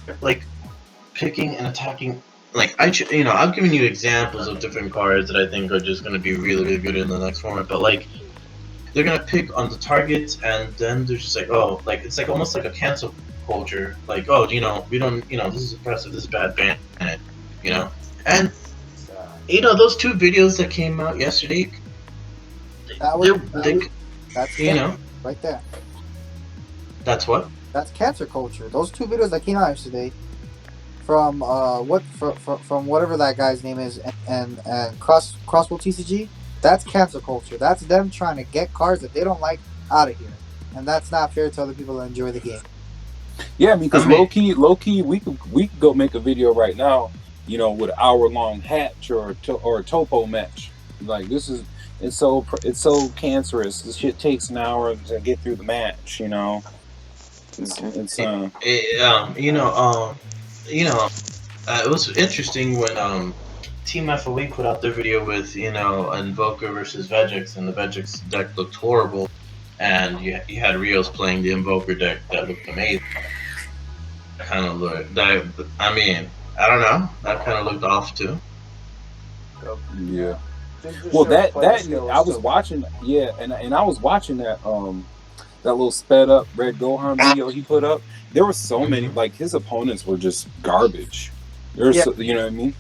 picking and attacking. I'm giving you examples of different cards that I think are just gonna be really, really good in the next format. But they're gonna pick on the targets, and then they're just it's almost like a cancel culture. We don't, this is oppressive, this is bad, ban it, And those 2 videos that came out yesterday, That's you know, right there. that's what. That's cancer culture. Those 2 videos that came out yesterday from from whatever that guy's name is and Crossbow TCG. That's cancer culture. That's them trying to get cards that they don't like out of here, and that's not fair to other people that enjoy the game. Yeah, I mean, because low key, we could go make a video right now, with an hour-long hatch or a topo match. Like it's so cancerous. This shit takes an hour to get through the match. It was interesting when Team FOE put out their video with Invoker versus Vegix, and the Vegix deck looked horrible, and you had Rios playing the Invoker deck that looked amazing. Kind of looked I don't know, that kind of looked off too. Yeah. Well, that I was watching, and I was watching that little sped up Red Gohan video he put up. There were so many, his opponents were just garbage. You know what I mean?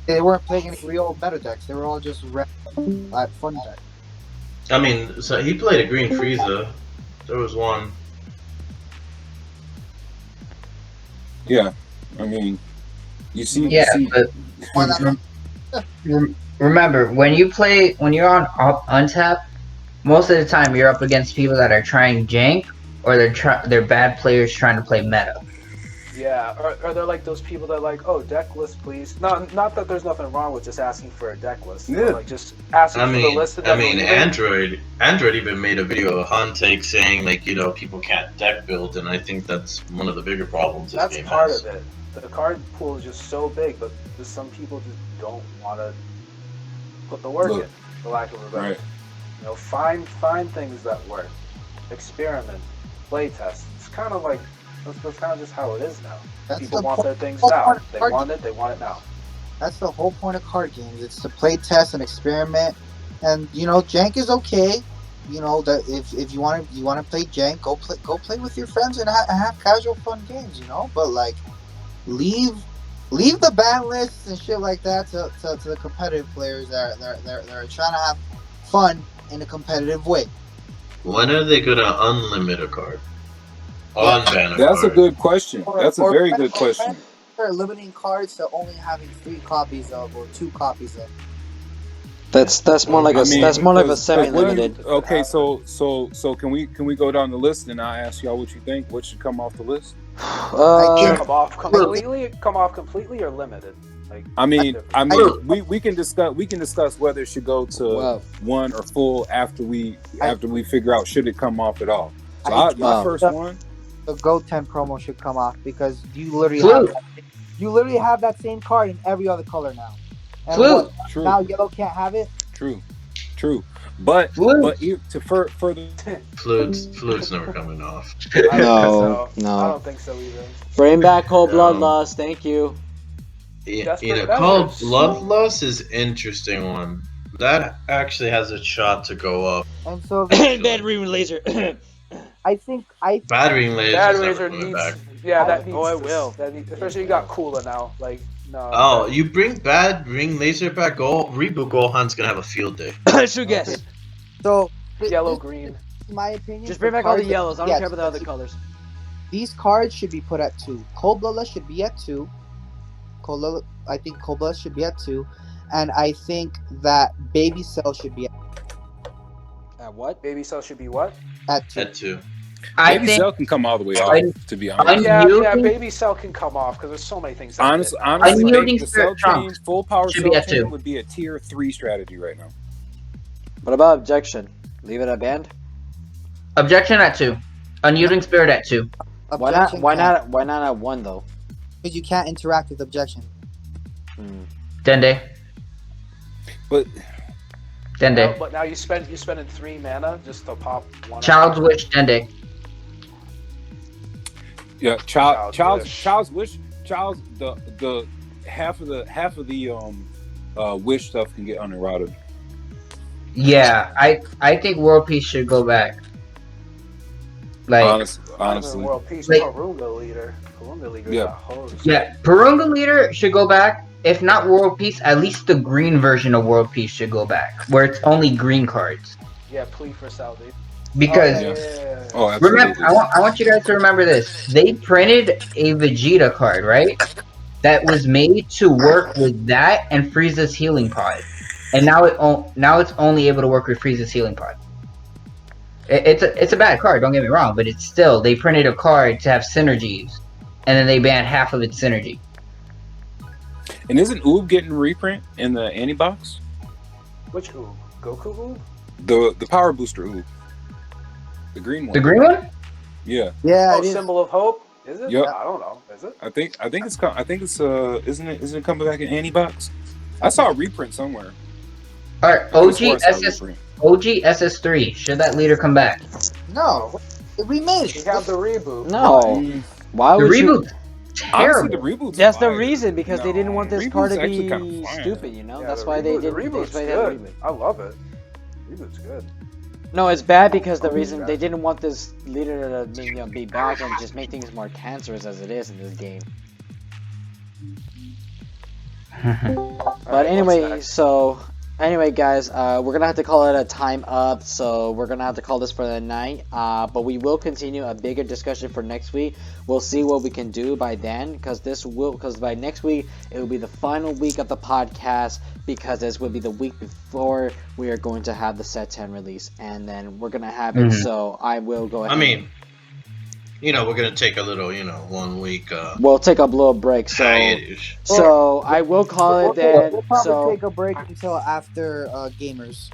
They weren't playing any real meta decks. They were all just fun decks. So he played a Green Frieza. There was one. Yeah, you see. Yeah, but remember when you're on untap, most of the time you're up against people that are trying jank, or they're bad players trying to play meta. Yeah, or they're like those people that deck list please. Not that there's nothing wrong with just asking for a deck list. Yeah. Just asking for the list of decks. Android even made a video of Huntake saying people can't deck build, and I think that's one of the bigger problems this game has. That's part of it. The card pool is just so big, but some people just don't want to put the work in, for lack of a better. Right. Find things that work. Experiment, play test. It's kind of like that's kind of just how it is now. People want their things now. They want it now. That's the whole point of card games. It's to play test and experiment. And jank is okay. That if you want to play jank, go play with your friends and have casual fun games. But leave the ban lists and shit like that to the competitive players that are trying to have fun in a competitive way. When are they gonna unlimit a card? Unban a That's card? A good question. That's a very good question. They're limiting cards to only having 3 copies of or 2 copies of. That's more like a semi-limited. Okay, so can we go down the list and I ask y'all what you think? What should come off the list? Come off completely or limited. We can discuss whether it should go to 1 or full after we figure out should it come off at all. So my first one, the Go 10 promo should come off because you literally have that same card in every other color now. And True. Now yellow can't have it. True. But to further, Fluid's never coming off. No. I don't think so either. Bring back Cold Bloodlust. Thank you. Cold Bloodlust is interesting one. That actually has a shot to go up. And so Bad Ring Laser. Bad Ring Laser needs back. Yeah, that needs. Oh, it will. Especially you got Cooler now. No. Oh, you bring Bad Ring Laser back? Reboot Gohan's gonna have a field day. Should guess. Okay. So yellow, green. In my opinion, just bring back all the yellows. I don't care about the other colors. These cards should be put at 2. Cold Bloodlust should be at 2. I think Cold Bloodlust should be at 2, and I think that Baby Cell should be at what? Baby Cell should be what? At 2. At 2. I Baby think Cell can come all the way off. un- To be honest, Yeah, unyielding, Baby Cell can come off because there's so many things. That honestly, did not. Unyielding the Spirit Cell Trunks chain, full power should be Cell at chain 2. would be a tier 3 strategy right now. What about objection? Leave it at banned? Objection at 2. Unyielding Spirit at 2. Why not? Why not? Why not at 1 though? Because you can't interact with objection. Dende. But Dende. But now you're spending 3 mana just to pop one. Child's Wish, Dende. yeah, Child's Wish, the half of the wish stuff can get unerrated. Yeah, I think World Peace should go back. Like, Honestly, World Peace, like- Karunga leader. Karunga leader Yeah. got hosed. yeah, Purunga Leader should go back. If not World Peace, at least the green version of World Peace should go back, where it's only green cards. Yeah, plea for salvation. Because Oh, absolutely. remember, I want you guys to remember this. They printed a Vegeta card, right? That was made to work with that and Frieza's healing pod, and now it's only able to work with Frieza's healing pod. It's a bad card, don't get me wrong, but it's still, they printed a card to have synergies, and then they banned half of its synergy. And isn't Oob getting reprint in the anti-box? Which Oob? Goku Oob? The power booster Oob. The green one. The green one? Yeah. Yeah, Oh, it is. Symbol of Hope? Is it? Yep. I don't know. Is it? I think it's isn't it coming back in anti-box? I saw a reprint somewhere. Alright, I could've swore I saw a OG reprint. SS3. Should that leader come back? No, we made You it. have the reboot. No. Why The would you? reboot's terrible. Honestly, the reboot's That's the fire. reason, because they didn't want this Reboot's card to actually be kinda fire. stupid, you know? Yeah, That's the why they reboot- didn't. The reboot's they had good. the reboot. I love it. Reboot's good. No, it's bad because the reason they didn't want this leader to be back and just make things more cancerous as it is in this game. But anyway, anyway, guys, we're gonna have to call it a time up. So we're gonna have to call this for the night. But we will continue a bigger discussion for next week. We'll see what we can do by then, because by next week it will be the final week of the podcast, because this will be the week before we are going to have the set 10 release, and then we're gonna have it. So I will go ahead. I mean, we're gonna take a little, 1 week. We'll take a little break. hiatus. So I will call it then. We'll probably So take a break until after gamers.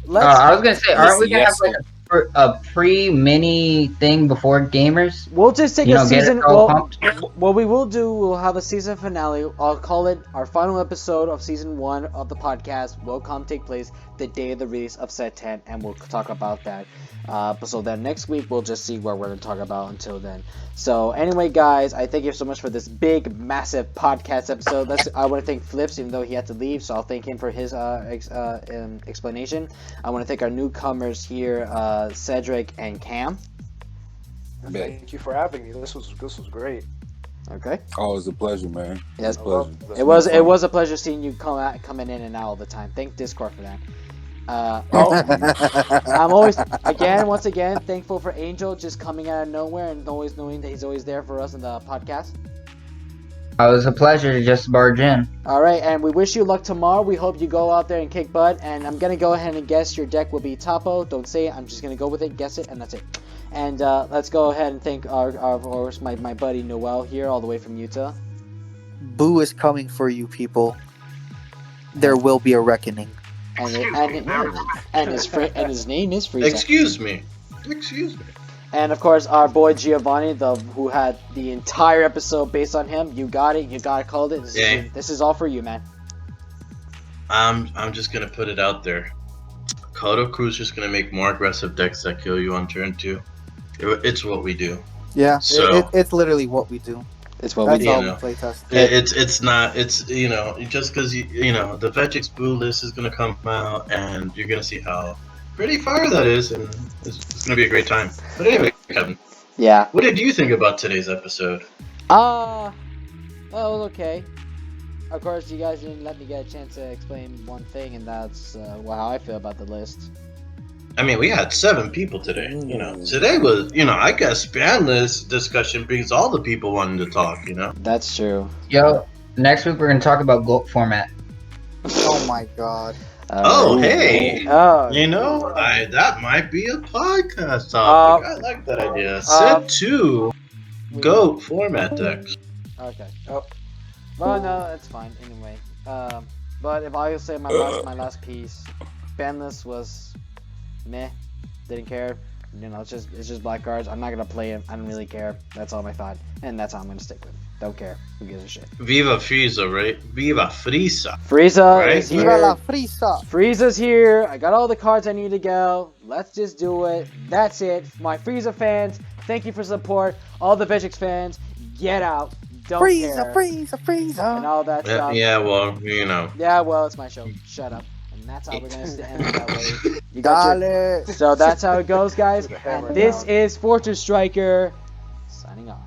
let's. I was gonna say, aren't we gonna Yes, have like a pre-mini thing before gamers? We'll just take You a know, get season. it all pumped? What we will do, we'll have a season finale. I'll call it our final episode of season 1 of the podcast. Will take place the day of the release of set 10, and we'll talk about that. So then next week we'll just see what we're going to talk about until then. So anyway, guys, I thank you so much for this big, massive podcast episode. I want to thank Flips, even though he had to leave, so I'll thank him for his explanation. I want to thank our newcomers here, Ceddrick and Cam. Thank you for having me. This was great. Okay. Oh, it's a pleasure, man. Yes. It's a pleasure. It was a pleasure seeing you coming in and out all the time. Thank Discord for that. I'm always once again thankful for Angel just coming out of nowhere and always knowing that he's always there for us in the podcast. It was a pleasure to just barge in. All right, and we wish you luck tomorrow. We hope you go out there and kick butt. And I'm gonna go ahead and guess your deck will be Topo. Don't say it. I'm just gonna go with it, guess it, and that's it. And let's go ahead and thank my buddy Noel here, all the way from Utah. Boo is coming for you, people. There will be a reckoning. And his name is Frieza. Excuse me. And of course, our boy Yeovani, who had the entire episode based on him. You got it. You got it. Called it. This is all for you, man. I'm just gonna put it out there. Kodo Crew's just gonna make more aggressive decks that kill you on turn 2. It's what we do. Yeah, So- it's literally what we do. It's what That's we do. all we play test. It's not. It's just because the Vegix Boo list is gonna come out, and you're gonna see how pretty fire that is, and it's gonna be a great time. But anyway, Kevin, Yeah. what did you think about today's episode? Well, okay. Of course, you guys didn't let me get a chance to explain one thing, and that's how I feel about the list. I mean, we had 7 people today. Today was, I guess Banlist discussion brings all the people wanting to talk. That's true. Yo, next week we're gonna talk about GOAT format. Oh my god. Oh, hey. Oh, You know, that might be a podcast topic. I like that idea. Set 2 GOAT format deck. okay. Oh, Well, no, it's fine anyway. But if I say my last piece, Banlist was meh. Didn't care. You know, it's just black cards. I'm not gonna play it. I don't really care. That's all my thought, and that's how I'm gonna stick with. Don't care. Who gives a shit? Viva Frieza, right? Viva Frieza. Frieza Right? is Viva la here. Frisa. Frieza's here. I got all the cards I need to go. Let's just do it. That's it. My Frieza fans, thank you for support. All the Vegix fans, get out. Don't care. Frisa. And all that stuff. Yeah, well, you know. Yeah, well, it's my show. Shut up. And that's how we're going to end it that way. You got Dale. So that's how it goes, guys. With a hammer And this down. is Fortress Striker signing off.